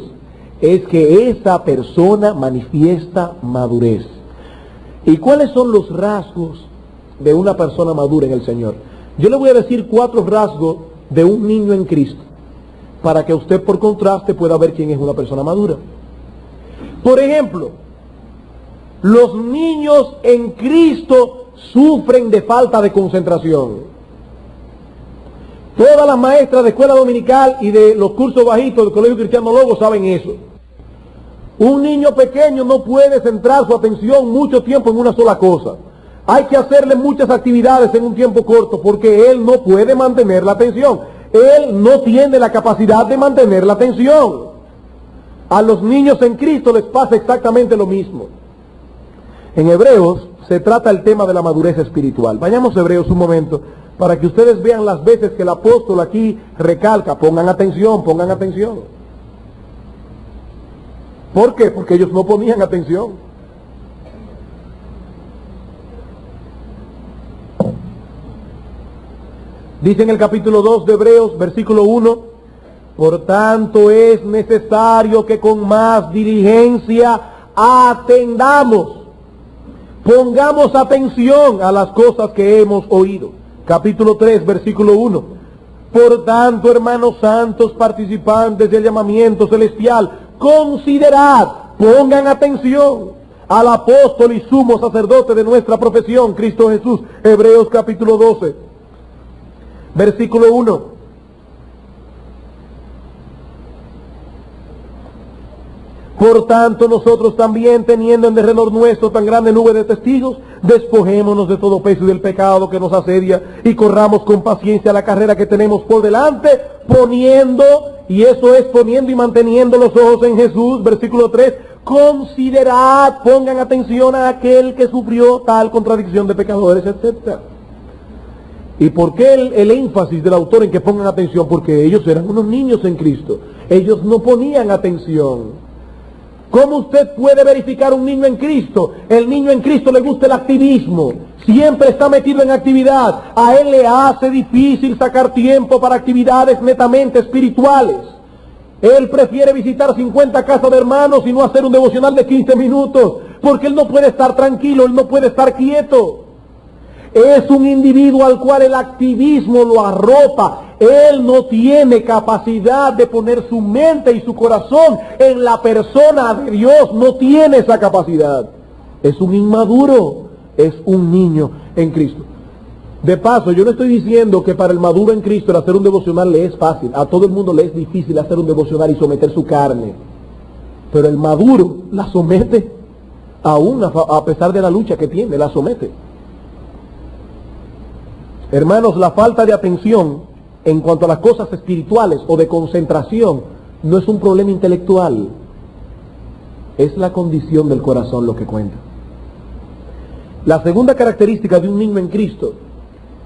es que esa persona manifiesta madurez. ¿Y cuáles son los rasgos de una persona madura en el Señor? Yo le voy a decir 4 rasgos de un niño en Cristo, para que usted por contraste pueda ver quién es una persona madura. Por ejemplo, los niños en Cristo sufren de falta de concentración. Todas las maestras de escuela dominical y de los cursos bajitos del Colegio Cristiano Logo saben eso. Un niño pequeño no puede centrar su atención mucho tiempo en una sola cosa. Hay que hacerle muchas actividades en un tiempo corto porque él no puede mantener la atención. Él no tiene la capacidad de mantener la atención. A los niños en Cristo les pasa exactamente lo mismo. En Hebreos se trata el tema de la madurez espiritual. Vayamos a Hebreos un momento para que ustedes vean las veces que el apóstol aquí recalca, pongan atención, pongan atención. ¿Por qué? Porque ellos no ponían atención. Dice en el capítulo 2 de Hebreos, versículo 1, por tanto es necesario que con más diligencia atendamos, pongamos atención a las cosas que hemos oído. Capítulo 3, versículo 1, por tanto, hermanos santos, participantes del llamamiento celestial, considerad, pongan atención al apóstol y sumo sacerdote de nuestra profesión, Cristo Jesús. Hebreos capítulo 12, versículo 1. Por tanto, nosotros también, teniendo en derredor nuestro tan grande nube de testigos, despojémonos de todo peso y del pecado que nos asedia y corramos con paciencia la carrera que tenemos por delante, poniendo, y eso es poniendo y manteniendo los ojos en Jesús, versículo 3, considerad, pongan atención a aquel que sufrió tal contradicción de pecadores, etc. ¿Y por qué el énfasis del autor en que pongan atención? Porque ellos eran unos niños en Cristo, ellos no ponían atención. ¿Cómo usted puede verificar un niño en Cristo? El niño en Cristo le gusta el activismo, siempre está metido en actividad. A él le hace difícil sacar tiempo para actividades netamente espirituales. Él prefiere visitar 50 casas de hermanos y no hacer un devocional de 15 minutos, porque él no puede estar tranquilo, él no puede estar quieto. Es un individuo al cual el activismo lo arropa. Él no tiene capacidad de poner su mente y su corazón en la persona de Dios, no tiene esa capacidad. Es un inmaduro, es un niño en Cristo. De paso, yo no estoy diciendo que para el maduro en Cristo el hacer un devocional le es fácil. A todo el mundo le es difícil hacer un devocional y someter su carne. Pero el maduro la somete, aún a pesar de la lucha que tiene, la somete. Hermanos, la falta de atención en cuanto a las cosas espirituales o de concentración no es un problema intelectual. Es la condición del corazón lo que cuenta. La segunda característica de un niño en Cristo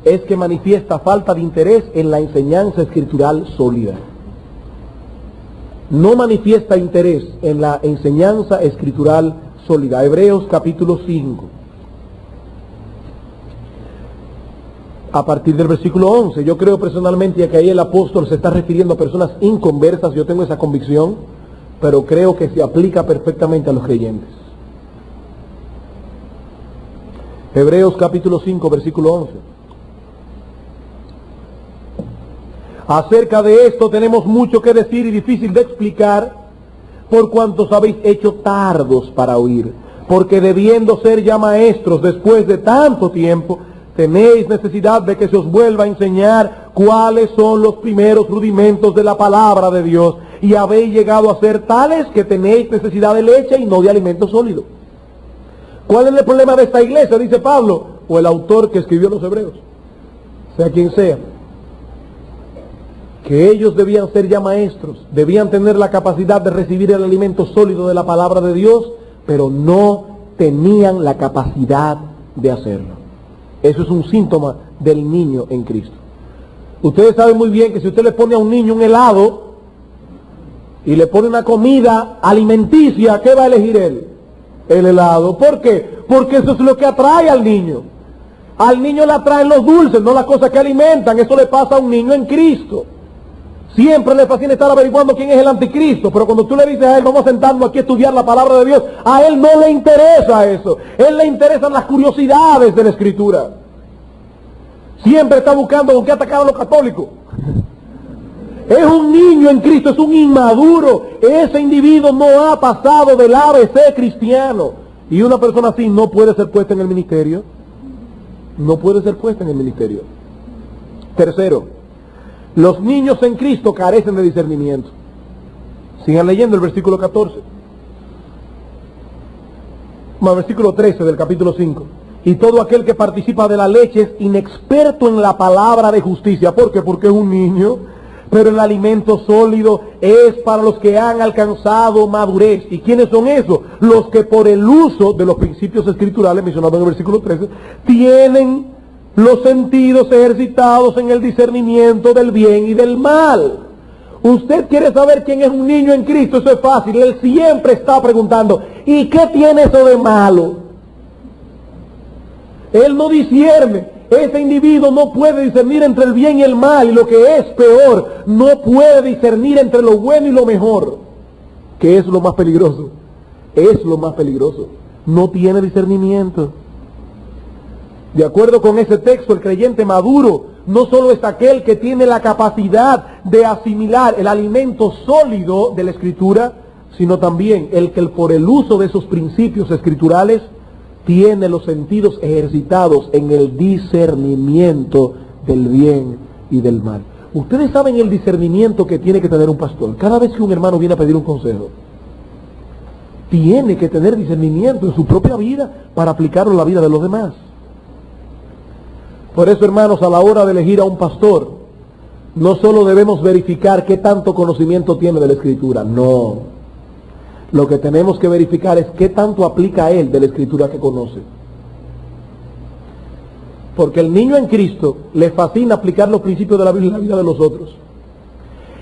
es que manifiesta falta de interés en la enseñanza escritural sólida. No manifiesta interés en la enseñanza escritural sólida. Hebreos capítulo 5. A partir del versículo 11, yo creo personalmente que ahí el apóstol se está refiriendo a personas inconversas, yo tengo esa convicción, pero creo que se aplica perfectamente a los creyentes. Hebreos capítulo 5, versículo 11. Acerca de esto tenemos mucho que decir y difícil de explicar, por cuantos habéis hecho tardos para oír, porque debiendo ser ya maestros después de tanto tiempo, tenéis necesidad de que se os vuelva a enseñar cuáles son los primeros rudimentos de la palabra de Dios, y habéis llegado a ser tales que tenéis necesidad de leche y no de alimento sólido. ¿Cuál es el problema de esta iglesia? Dice Pablo, o el autor que escribió los Hebreos, sea quien sea, que ellos debían ser ya maestros, debían tener la capacidad de recibir el alimento sólido de la palabra de Dios, pero no tenían la capacidad de hacerlo. Eso es un síntoma del niño en Cristo. Ustedes saben muy bien que si usted le pone a un niño un helado y le pone una comida alimenticia, ¿qué va a elegir él? El helado. ¿Por qué? Porque eso es lo que atrae al niño. Al niño le atraen los dulces, no las cosas que alimentan. Eso le pasa a un niño en Cristo. Siempre le fascina estar averiguando quién es el anticristo, pero cuando tú le dices a él, vamos a sentarnos aquí a estudiar la palabra de Dios, a él no le interesa eso. A él le interesan las curiosidades de la Escritura. Siempre está buscando con qué atacar a los católicos. Es un niño en Cristo, es un inmaduro. Ese individuo no ha pasado del ABC cristiano. Y una persona así no puede ser puesta en el ministerio. No puede ser puesta en el ministerio. Tercero, los niños en Cristo carecen de discernimiento. Sigan leyendo el versículo 14. Versículo 13 del capítulo 5. Y todo aquel que participa de la leche es inexperto en la palabra de justicia. ¿Por qué? Porque es un niño. Pero el alimento sólido es para los que han alcanzado madurez. ¿Y quiénes son esos? Los que por el uso de los principios escriturales mencionados en el versículo 13 tienen los sentidos ejercitados en el discernimiento del bien y del mal. Usted quiere saber quién es un niño en Cristo, eso es fácil. Él siempre está preguntando, ¿y qué tiene eso de malo? Él no discierne. Ese individuo no puede discernir entre el bien y el mal, y lo que es peor, no puede discernir entre lo bueno y lo mejor, que es lo más peligroso. Es lo más peligroso. No tiene discernimiento. De acuerdo con ese texto, el creyente maduro no solo es aquel que tiene la capacidad de asimilar el alimento sólido de la Escritura, sino también el que por el uso de esos principios escriturales tiene los sentidos ejercitados en el discernimiento del bien y del mal. Ustedes saben el discernimiento que tiene que tener un pastor. Cada vez que un hermano viene a pedir un consejo, tiene que tener discernimiento en su propia vida para aplicarlo a la vida de los demás. Por eso, hermanos, a la hora de elegir a un pastor, no solo debemos verificar qué tanto conocimiento tiene de la Escritura, no. Lo que tenemos que verificar es qué tanto aplica a él de la Escritura que conoce. Porque el niño en Cristo le fascina aplicar los principios de la Biblia en la vida de los otros.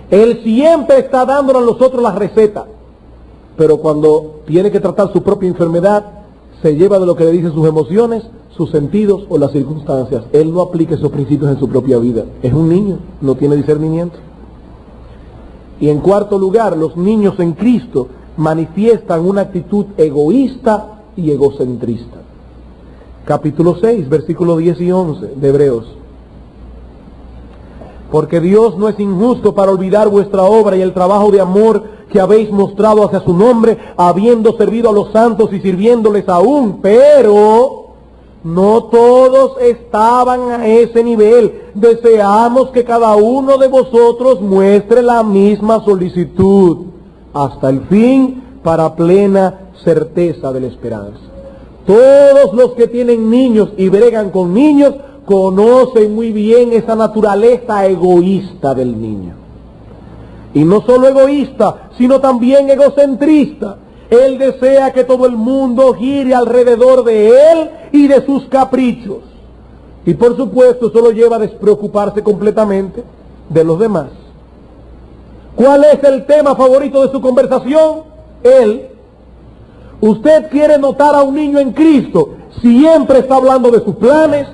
Él siempre está dándonos a nosotros la receta, pero cuando tiene que tratar su propia enfermedad, se lleva de lo que le dicen sus emociones, sus sentidos o las circunstancias. Él no aplica esos principios en su propia vida. Es un niño, no tiene discernimiento. Y en cuarto lugar, los niños en Cristo manifiestan una actitud egoísta y egocentrista. Capítulo 6, versículos 10 y 11 de Hebreos. Porque Dios no es injusto para olvidar vuestra obra y el trabajo de amor que habéis mostrado hacia su nombre, habiendo servido a los santos y sirviéndoles aún, pero no todos estaban a ese nivel. Deseamos que cada uno de vosotros muestre la misma solicitud hasta el fin, para plena certeza de la esperanza. Todos los que tienen niños y bregan con niños conocen muy bien esa naturaleza egoísta del niño. Y no solo egoísta, sino también egocentrista. Él desea que todo el mundo gire alrededor de él y de sus caprichos. Y por supuesto, eso lo lleva a despreocuparse completamente de los demás. ¿Cuál es el tema favorito de su conversación? Él. Usted quiere notar a un niño en Cristo, siempre está hablando de sus planes,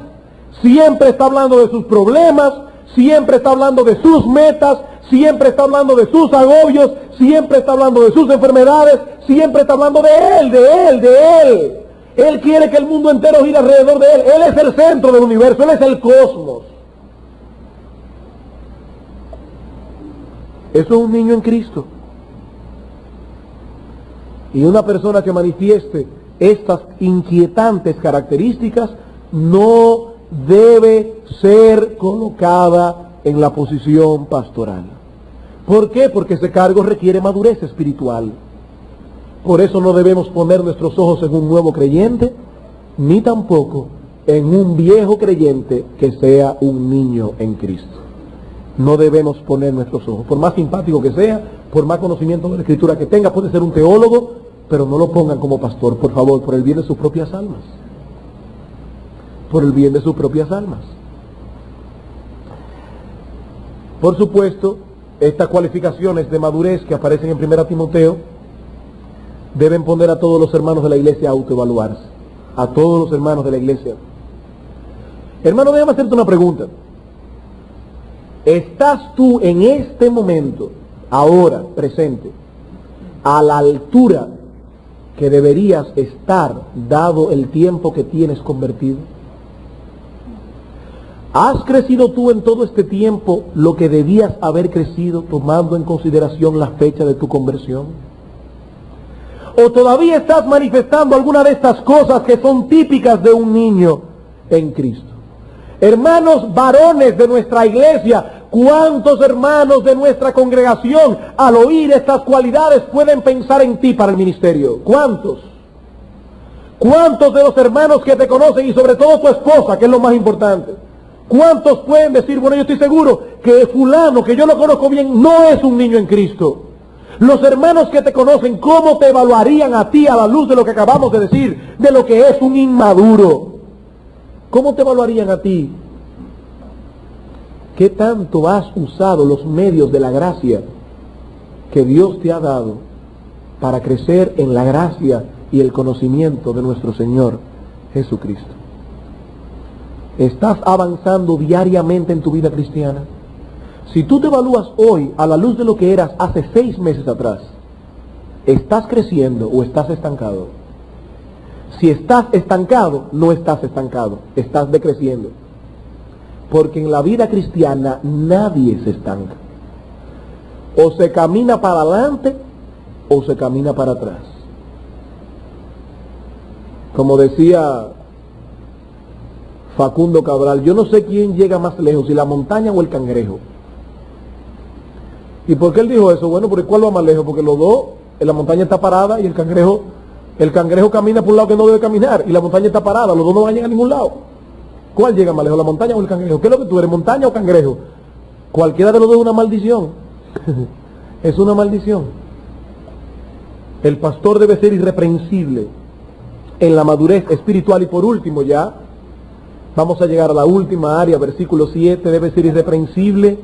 siempre está hablando de sus problemas, siempre está hablando de sus metas, siempre está hablando de sus agobios, siempre está hablando de sus enfermedades, siempre está hablando de él, de él, de él. Él quiere que el mundo entero gire alrededor de él. Él es el centro del universo, él es el cosmos. Eso es un niño en Cristo. Y una persona que manifieste estas inquietantes características no debe ser colocada en la posición pastoral. ¿Por qué? Porque ese cargo requiere madurez espiritual. Por eso no debemos poner nuestros ojos en un nuevo creyente, ni tampoco en un viejo creyente que sea un niño en Cristo. No debemos poner nuestros ojos, por más simpático que sea, por más conocimiento de la Escritura que tenga, puede ser un teólogo, pero no lo pongan como pastor, por favor, por el bien de sus propias almas. Por el bien de sus propias almas. Por supuesto, estas cualificaciones de madurez que aparecen en 1 Timoteo deben poner a todos los hermanos de la iglesia a autoevaluarse. A todos los hermanos de la iglesia. Hermano, déjame hacerte una pregunta. ¿Estás tú en este momento, ahora, presente, a la altura que deberías estar dado el tiempo que tienes convertido? ¿Has crecido tú en todo este tiempo lo que debías haber crecido tomando en consideración la fecha de tu conversión? ¿O todavía estás manifestando alguna de estas cosas que son típicas de un niño en Cristo? Hermanos varones de nuestra iglesia, ¿cuántos hermanos de nuestra congregación al oír estas cualidades pueden pensar en ti para el ministerio? ¿Cuántos? ¿Cuántos de los hermanos que te conocen y sobre todo tu esposa, que es lo más importante? ¿Cuántos pueden decir, bueno, yo estoy seguro que fulano, que yo lo conozco bien, no es un niño en Cristo? Los hermanos que te conocen, ¿cómo te evaluarían a ti a la luz de lo que acabamos de decir, de lo que es un inmaduro? ¿Cómo te evaluarían a ti? ¿Qué tanto has usado los medios de la gracia que Dios te ha dado para crecer en la gracia y el conocimiento de nuestro Señor Jesucristo? ¿Estás avanzando diariamente en tu vida cristiana? Si tú te evalúas hoy a la luz de lo que eras hace 6 meses atrás, ¿estás creciendo o estás estancado? Si estás estancado, no estás estancado, estás decreciendo. Porque en la vida cristiana nadie se estanca. O se camina para adelante o se camina para atrás. Como decía Facundo Cabral, yo no sé quién llega más lejos, si la montaña o el cangrejo. ¿Y por qué él dijo eso? Bueno, porque ¿cuál va más lejos? Porque los dos, la montaña está parada y el cangrejo camina por un lado que no debe caminar y la montaña está parada, los dos no van a llegar a ningún lado. ¿Cuál llega más lejos, la montaña o el cangrejo? ¿Qué es lo que tú eres, montaña o cangrejo? Cualquiera de los dos es una maldición. Es una maldición. El pastor debe ser irreprensible en la madurez espiritual. Y por último ya, vamos a llegar a la última área, versículo 7, debe ser irreprensible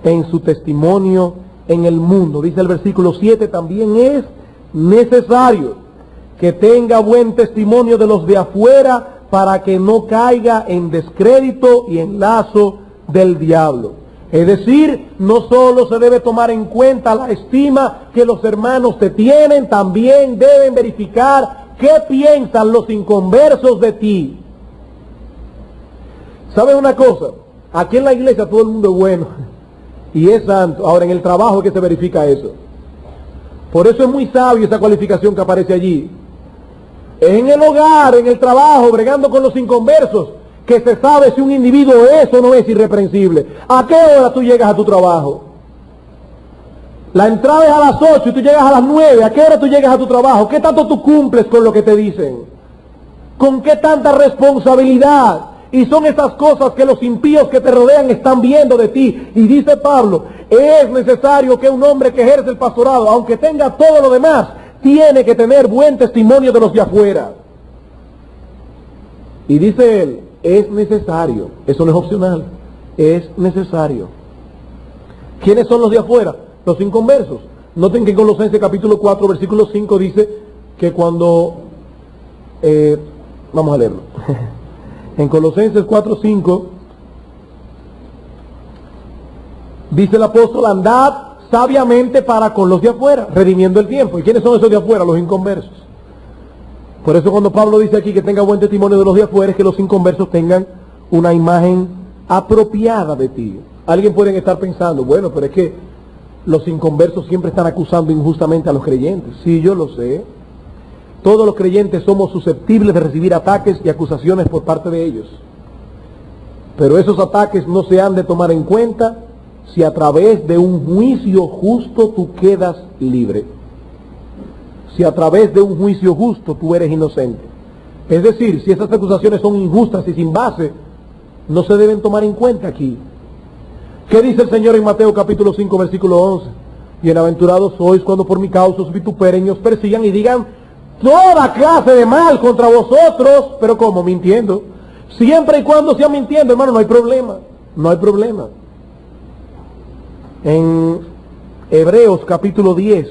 en su testimonio en el mundo. Dice el versículo 7, también es necesario que tenga buen testimonio de los de afuera para que no caiga en descrédito y en lazo del diablo. Es decir, no solo se debe tomar en cuenta la estima que los hermanos te tienen, también deben verificar qué piensan los inconversos de ti. ¿Sabes una cosa? Aquí en la iglesia todo el mundo es bueno y es santo. Ahora en el trabajo es que se verifica eso. Por eso es muy sabio esa cualificación que aparece allí. Es en el hogar, en el trabajo, bregando con los inconversos, que se sabe si un individuo es o no es irreprensible. ¿A qué hora tú llegas a tu trabajo? La entrada es a las 8 y tú llegas a las 9. ¿A qué hora tú llegas a tu trabajo? ¿Qué tanto tú cumples con lo que te dicen? ¿Con qué tanta responsabilidad? Y son esas cosas que los impíos que te rodean están viendo de ti. Y dice Pablo, es necesario que un hombre que ejerce el pastorado, aunque tenga todo lo demás, tiene que tener buen testimonio de los de afuera. Y dice él, es necesario, eso no es opcional, es necesario. ¿Quiénes son los de afuera? Los inconversos. Noten que en Colosenses capítulo 4, versículo 5 dice que cuando, vamos a leerlo, en Colosenses 4, 5, dice el apóstol, andad sabiamente para con los de afuera, redimiendo el tiempo. ¿Y quiénes son esos de afuera? Los inconversos. Por eso cuando Pablo dice aquí que tenga buen testimonio de los de afuera, es que los inconversos tengan una imagen apropiada de ti. Alguien puede estar pensando, bueno, pero es que los inconversos siempre están acusando injustamente a los creyentes. Sí, yo lo sé. Todos los creyentes somos susceptibles de recibir ataques y acusaciones por parte de ellos. Pero esos ataques no se han de tomar en cuenta si a través de un juicio justo tú quedas libre. Si a través de un juicio justo tú eres inocente. Es decir, si esas acusaciones son injustas y sin base, no se deben tomar en cuenta aquí. ¿Qué dice el Señor en Mateo capítulo 5, versículo 11? Bienaventurados sois cuando por mi causa os vituperen y os persigan y digan toda clase de mal contra vosotros. ¿Pero cómo? Mintiendo. Siempre y cuando sea mintiendo, hermano, no hay problema. No hay problema. En Hebreos capítulo 10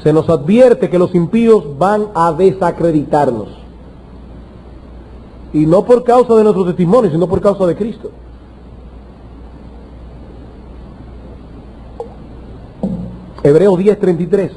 se nos advierte que los impíos van a desacreditarnos. Y no por causa de nuestro testimonio, sino por causa de Cristo. Hebreos 10:33.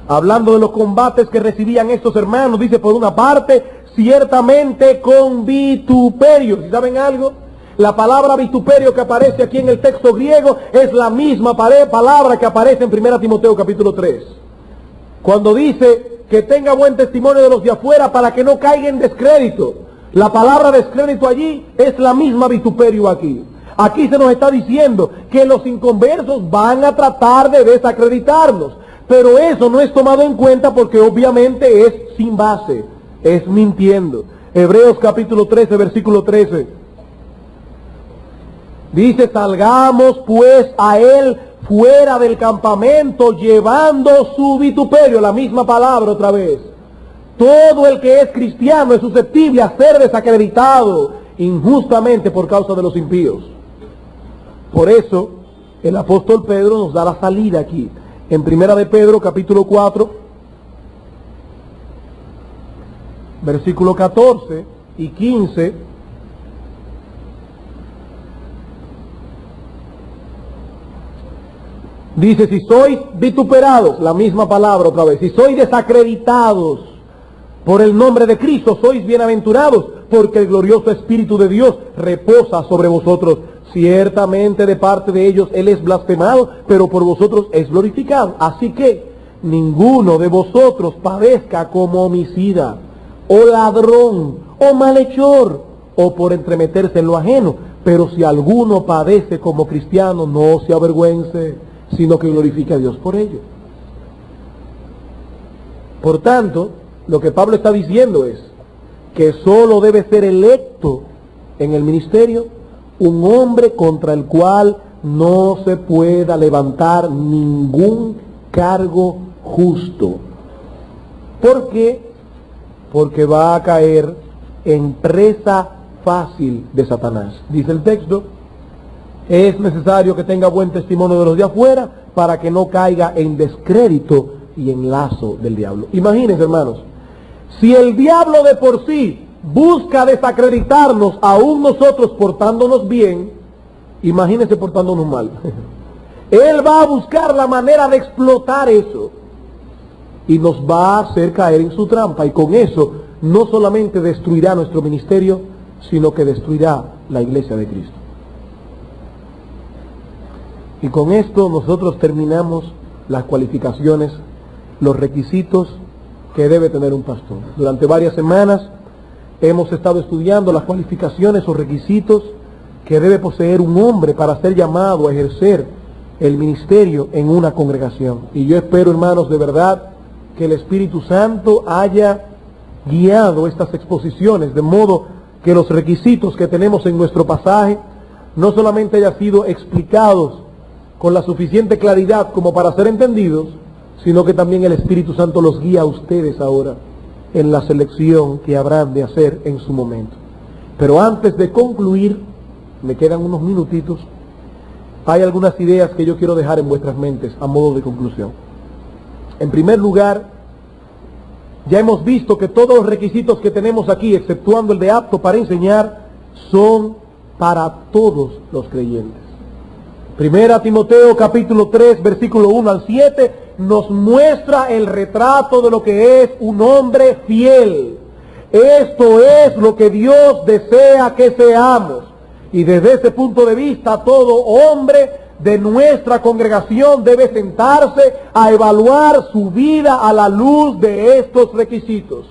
Hablando de los combates que recibían estos hermanos, dice por una parte, ciertamente con vituperio. ¿Y saben algo? La palabra vituperio que aparece aquí en el texto griego es la misma palabra que aparece en 1 Timoteo capítulo 3. Cuando dice que tenga buen testimonio de los de afuera para que no caiga en descrédito. La palabra descrédito allí es la misma vituperio aquí. Aquí se nos está diciendo que los inconversos van a tratar de desacreditarnos. Pero eso no es tomado en cuenta porque obviamente es sin base, es mintiendo. Hebreos capítulo 13, versículo 13. Dice, salgamos pues a él fuera del campamento llevando su vituperio. La misma palabra otra vez. Todo el que es cristiano es susceptible a ser desacreditado injustamente por causa de los impíos. Por eso el apóstol Pedro nos da la salida aquí. En 1 de Pedro capítulo 4, versículo 14 y 15, dice, si sois vituperados, la misma palabra otra vez, si sois desacreditados por el nombre de Cristo, sois bienaventurados, porque el glorioso Espíritu de Dios reposa sobre vosotros. Ciertamente de parte de ellos Él es blasfemado, pero por vosotros es glorificado. Así que ninguno de vosotros padezca como homicida, o ladrón, o malhechor, o por entremeterse en lo ajeno. Pero si alguno padece como cristiano, no se avergüence, sino que glorifique a Dios por ello. Por tanto, lo que Pablo está diciendo es que solo debe ser electo en el ministerio un hombre contra el cual no se pueda levantar ningún cargo justo. ¿Por qué? Porque va a caer en presa fácil de Satanás. Dice el texto, es necesario que tenga buen testimonio de los de afuera para que no caiga en descrédito y en lazo del diablo. Imagínense, hermanos, si el diablo de por sí busca desacreditarnos, aún nosotros portándonos bien, imagínense portándonos mal. Él va a buscar la manera de explotar eso y nos va a hacer caer en su trampa, y con eso no solamente destruirá nuestro ministerio, sino que destruirá la iglesia de Cristo. Y con esto nosotros terminamos las cualificaciones, los requisitos que debe tener un pastor. Durante varias semanas hemos estado estudiando las cualificaciones o requisitos que debe poseer un hombre para ser llamado a ejercer el ministerio en una congregación. Y yo espero, hermanos, de verdad, que el Espíritu Santo haya guiado estas exposiciones, de modo que los requisitos que tenemos en nuestro pasaje no solamente hayan sido explicados con la suficiente claridad como para ser entendidos, sino que también el Espíritu Santo los guía a ustedes ahora en la selección que habrán de hacer en su momento. Pero antes de concluir, me quedan unos minutitos, hay algunas ideas que yo quiero dejar en vuestras mentes a modo de conclusión. En primer lugar, ya hemos visto que todos los requisitos que tenemos aquí, exceptuando el de apto para enseñar, son para todos los creyentes. Primera Timoteo capítulo 3, versículo 1 al 7, nos muestra el retrato de lo que es un hombre fiel. Esto es lo que Dios desea que seamos. Y desde ese punto de vista, todo hombre de nuestra congregación debe sentarse a evaluar su vida a la luz de estos requisitos.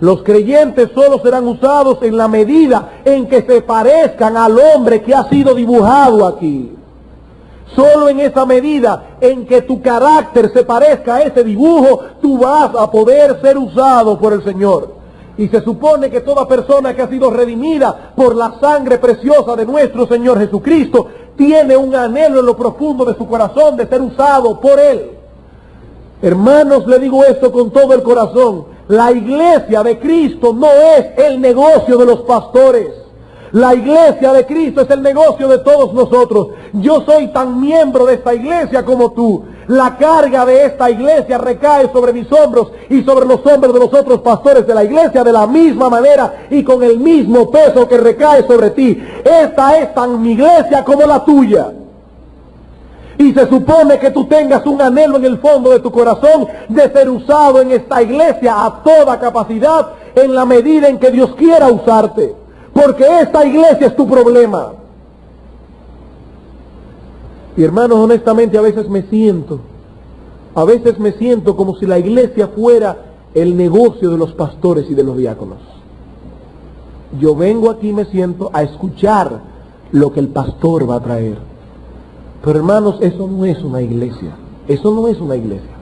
Los creyentes solo serán usados en la medida en que se parezcan al hombre que ha sido dibujado aquí. Solo en esa medida en que tu carácter se parezca a ese dibujo, tú vas a poder ser usado por el Señor. Y se supone que toda persona que ha sido redimida por la sangre preciosa de nuestro Señor Jesucristo tiene un anhelo en lo profundo de su corazón de ser usado por Él. Hermanos, le digo esto con todo el corazón. La iglesia de Cristo no es el negocio de los pastores. La iglesia de Cristo es el negocio de todos nosotros. Yo soy tan miembro de esta iglesia como tú. La carga de esta iglesia recae sobre mis hombros y sobre los hombros de los otros pastores de la iglesia de la misma manera y con el mismo peso que recae sobre ti. Esta es tan mi iglesia como la tuya. Y se supone que tú tengas un anhelo en el fondo de tu corazón de ser usado en esta iglesia a toda capacidad en la medida en que Dios quiera usarte. Porque esta iglesia es tu problema. Y hermanos, honestamente a veces me siento como si la iglesia fuera el negocio de los pastores y de los diáconos. Yo vengo aquí y me siento a escuchar lo que el pastor va a traer. Pero hermanos, eso no es una iglesia. Eso no es una iglesia.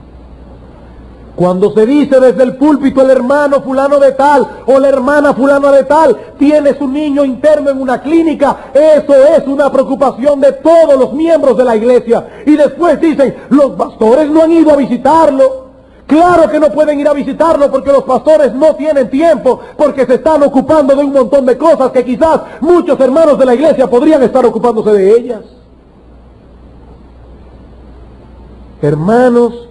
Cuando se dice desde el púlpito el hermano fulano de tal o la hermana fulana de tal tiene su niño interno en una clínica, eso es una preocupación de todos los miembros de la iglesia. Y después dicen, los pastores no han ido a visitarlo. Claro que no pueden ir a visitarlo porque los pastores no tienen tiempo, porque se están ocupando de un montón de cosas que quizás muchos hermanos de la iglesia podrían estar ocupándose de ellas. Hermanos,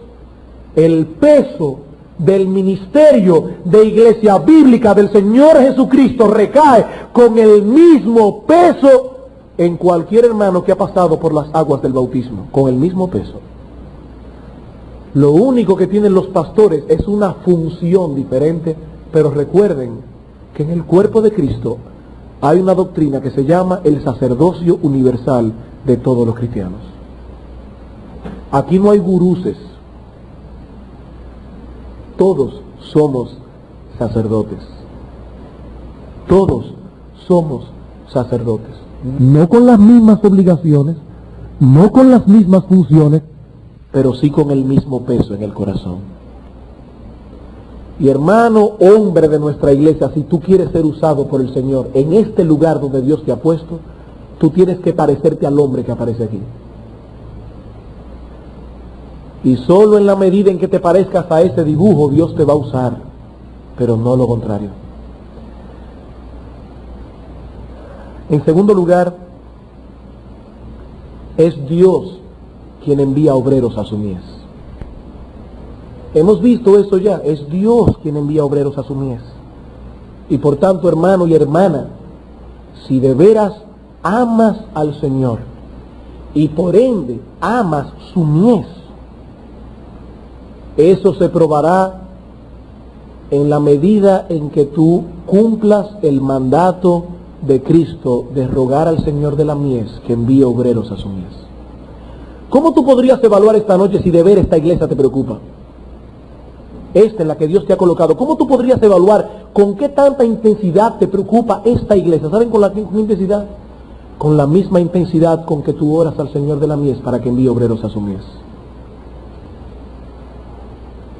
el peso del ministerio de iglesia bíblica del Señor Jesucristo recae con el mismo peso en cualquier hermano que ha pasado por las aguas del bautismo, con el mismo peso. Lo único que tienen los pastores es una función diferente, pero recuerden que en el cuerpo de Cristo hay una doctrina que se llama el sacerdocio universal de todos los cristianos. Aquí no hay guruses. Todos somos sacerdotes. Todos somos sacerdotes. No con las mismas obligaciones, no con las mismas funciones, pero sí con el mismo peso en el corazón. Y hermano, hombre de nuestra iglesia, si tú quieres ser usado por el Señor en este lugar donde Dios te ha puesto, tú tienes que parecerte al hombre que aparece aquí. Y solo en la medida en que te parezcas a ese dibujo, Dios te va a usar, pero no lo contrario. En segundo lugar, es Dios quien envía obreros a su mies. Hemos visto eso ya, es Dios quien envía obreros a su mies. Y por tanto, hermano y hermana, si de veras amas al Señor y por ende amas su mies, eso se probará en la medida en que tú cumplas el mandato de Cristo de rogar al Señor de la mies que envíe obreros a su mies. ¿Cómo tú podrías evaluar esta noche si de ver esta iglesia te preocupa? Esta en la que Dios te ha colocado. ¿Cómo tú podrías evaluar con qué tanta intensidad te preocupa esta iglesia? ¿Saben con la misma intensidad? Con la misma intensidad con que tú oras al Señor de la mies para que envíe obreros a su mies.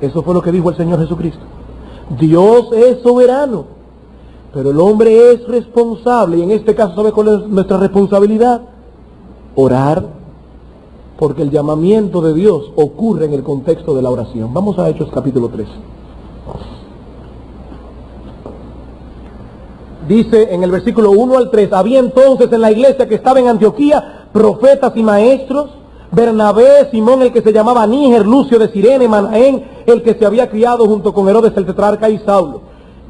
Eso fue lo que dijo el Señor Jesucristo. Dios es soberano, pero el hombre es responsable, y en este caso, ¿sabe cuál es nuestra responsabilidad? Orar, porque el llamamiento de Dios ocurre en el contexto de la oración. Vamos a Hechos capítulo 3. Dice en el versículo 1 al 3, había entonces en la iglesia que estaba en Antioquía profetas y maestros, Bernabé, Simón el que se llamaba Níger, Lucio de Cirene, Manaén, el que se había criado junto con Herodes el tetrarca, y Saulo.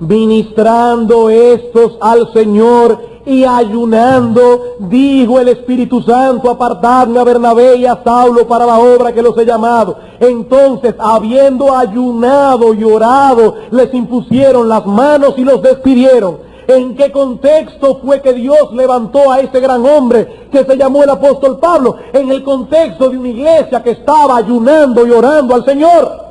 Ministrando estos al Señor y ayunando, dijo el Espíritu Santo, apartadme a Bernabé y a Saulo para la obra que los he llamado. Entonces, habiendo ayunado y orado, les impusieron las manos y los despidieron. ¿En qué contexto fue que Dios levantó a ese gran hombre que se llamó el apóstol Pablo? En el contexto de una iglesia que estaba ayunando y orando al Señor.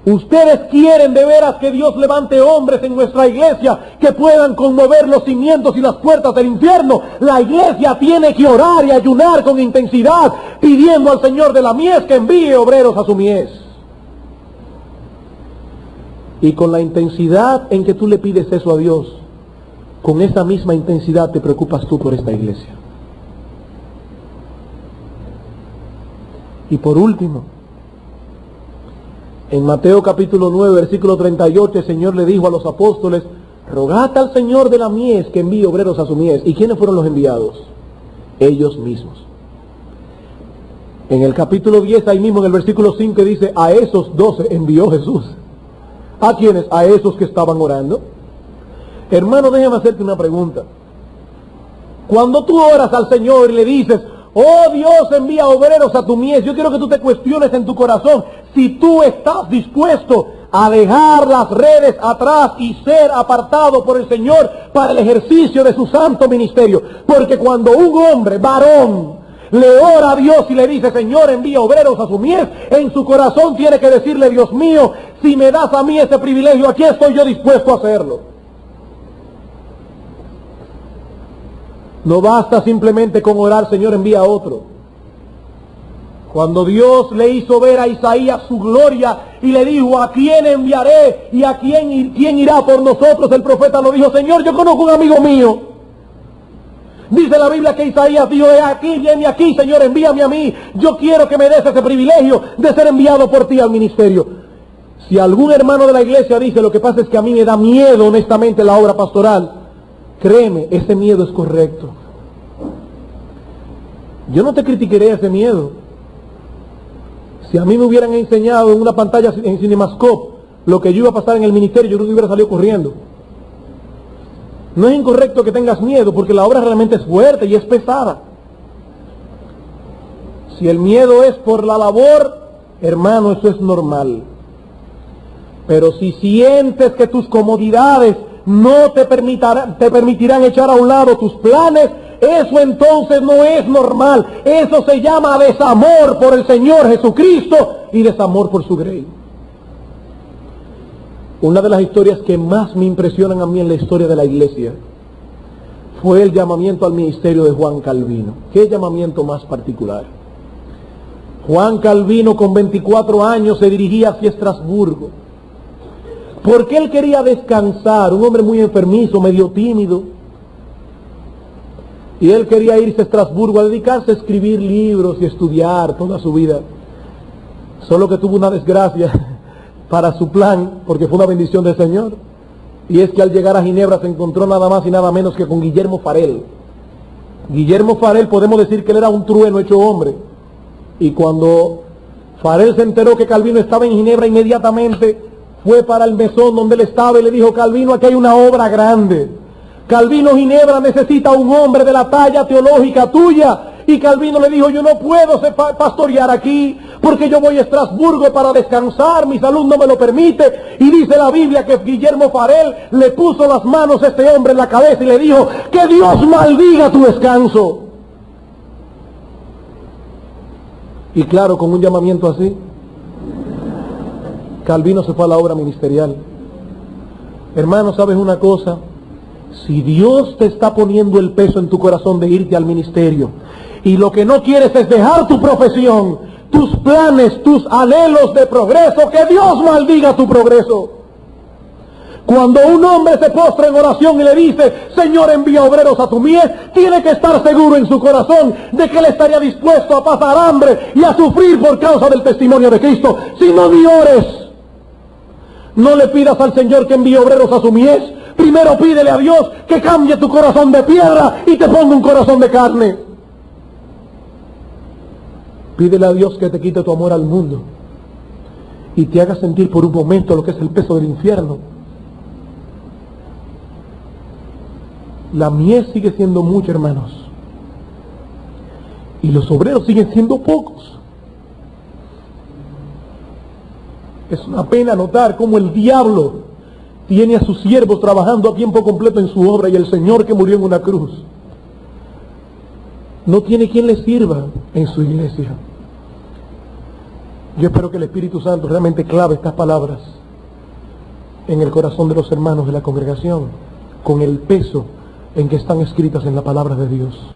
Ustedes quieren de veras que Dios levante hombres en nuestra iglesia que puedan conmover los cimientos y las puertas del infierno. La iglesia tiene que orar y ayunar con intensidad, pidiendo al Señor de la mies que envíe obreros a su mies. Y con la intensidad en que tú le pides eso a Dios, con esa misma intensidad te preocupas tú por esta iglesia. Y por último, en Mateo capítulo 9, versículo 38, el Señor le dijo a los apóstoles, rogad al Señor de la mies que envíe obreros a su mies. ¿Y quiénes fueron los enviados? Ellos mismos. En el capítulo 10, ahí mismo en el versículo 5, dice, a esos 12 envió Jesús. ¿A quiénes? A esos que estaban orando. Hermano, déjame hacerte una pregunta. Cuando tú oras al Señor y le dices, oh Dios, envía obreros a tu mies, yo quiero que tú te cuestiones en tu corazón si tú estás dispuesto a dejar las redes atrás y ser apartado por el Señor para el ejercicio de su santo ministerio. Porque cuando un hombre, varón, le ora a Dios y le dice, Señor, envía obreros a su mies, en su corazón tiene que decirle, Dios mío, si me das a mí ese privilegio, aquí estoy yo dispuesto a hacerlo. No basta simplemente con orar, Señor, envía a otro. Cuando Dios le hizo ver a Isaías su gloria y le dijo, ¿a quién enviaré? ¿Y a quién irá por nosotros? El profeta lo dijo, Señor, yo conozco un amigo mío. Dice la Biblia que Isaías dijo, aquí, viene aquí, Señor, envíame a mí. Yo quiero que me des ese privilegio de ser enviado por ti al ministerio. Si algún hermano de la iglesia dice, lo que pasa es que a mí me da miedo honestamente la obra pastoral, créeme, ese miedo es correcto. Yo no te criticaré ese miedo. Si a mí me hubieran enseñado en una pantalla en Cinemascope lo que yo iba a pasar en el ministerio, yo no hubiera salido corriendo. No es incorrecto que tengas miedo, porque la obra realmente es fuerte y es pesada. Si el miedo es por la labor, hermano, eso es normal. Pero si sientes que tus comodidades no te permitirán echar a un lado tus planes, eso entonces no es normal. Eso se llama desamor por el Señor Jesucristo y desamor por su grey. Una de las historias que más me impresionan a mí en la historia de la iglesia fue el llamamiento al ministerio de Juan Calvino. ¿Qué llamamiento más particular? Juan Calvino con 24 años se dirigía hacia Estrasburgo, porque él quería descansar, un hombre muy enfermizo, medio tímido, y él quería irse a Estrasburgo a dedicarse a escribir libros y estudiar toda su vida. Solo que tuvo una desgracia para su plan, porque fue una bendición del Señor, y es que al llegar a Ginebra se encontró nada más y nada menos que con Guillermo Farel. Guillermo Farel, podemos decir que él era un trueno hecho hombre, y cuando Farel se enteró que Calvino estaba en Ginebra, inmediatamente fue para el mesón donde él estaba y le dijo: Calvino, aquí hay una obra grande. Calvino, Ginebra necesita un hombre de la talla teológica tuya. Y Calvino le dijo: yo no puedo pastorear aquí, porque yo voy a Estrasburgo para descansar, mi salud no me lo permite. Y dice la Biblia que Guillermo Farel le puso las manos a este hombre en la cabeza y le dijo: que Dios maldiga tu descanso. Y claro, con un llamamiento así, Calvino se fue a la obra ministerial. Hermano, ¿sabes una cosa? Si Dios te está poniendo el peso en tu corazón de irte al ministerio, y lo que no quieres es dejar tu profesión, tus planes, tus anhelos de progreso, que Dios maldiga tu progreso. Cuando un hombre se postra en oración y le dice: Señor, envía obreros a tu mies, tiene que estar seguro en su corazón de que él estaría dispuesto a pasar hambre y a sufrir por causa del testimonio de Cristo. Si no, ni ores. No le pidas al Señor que envíe obreros a su mies. Primero pídele a Dios que cambie tu corazón de piedra y te ponga un corazón de carne. Pídele a Dios que te quite tu amor al mundo y te haga sentir por un momento lo que es el peso del infierno. La mies sigue siendo mucha, hermanos, y los obreros siguen siendo pocos. Es una pena notar cómo el diablo tiene a sus siervos trabajando a tiempo completo en su obra, y el Señor, que murió en una cruz, no tiene quien le sirva en su iglesia. Yo espero que el Espíritu Santo realmente clave estas palabras en el corazón de los hermanos de la congregación, con el peso en que están escritas en la palabra de Dios.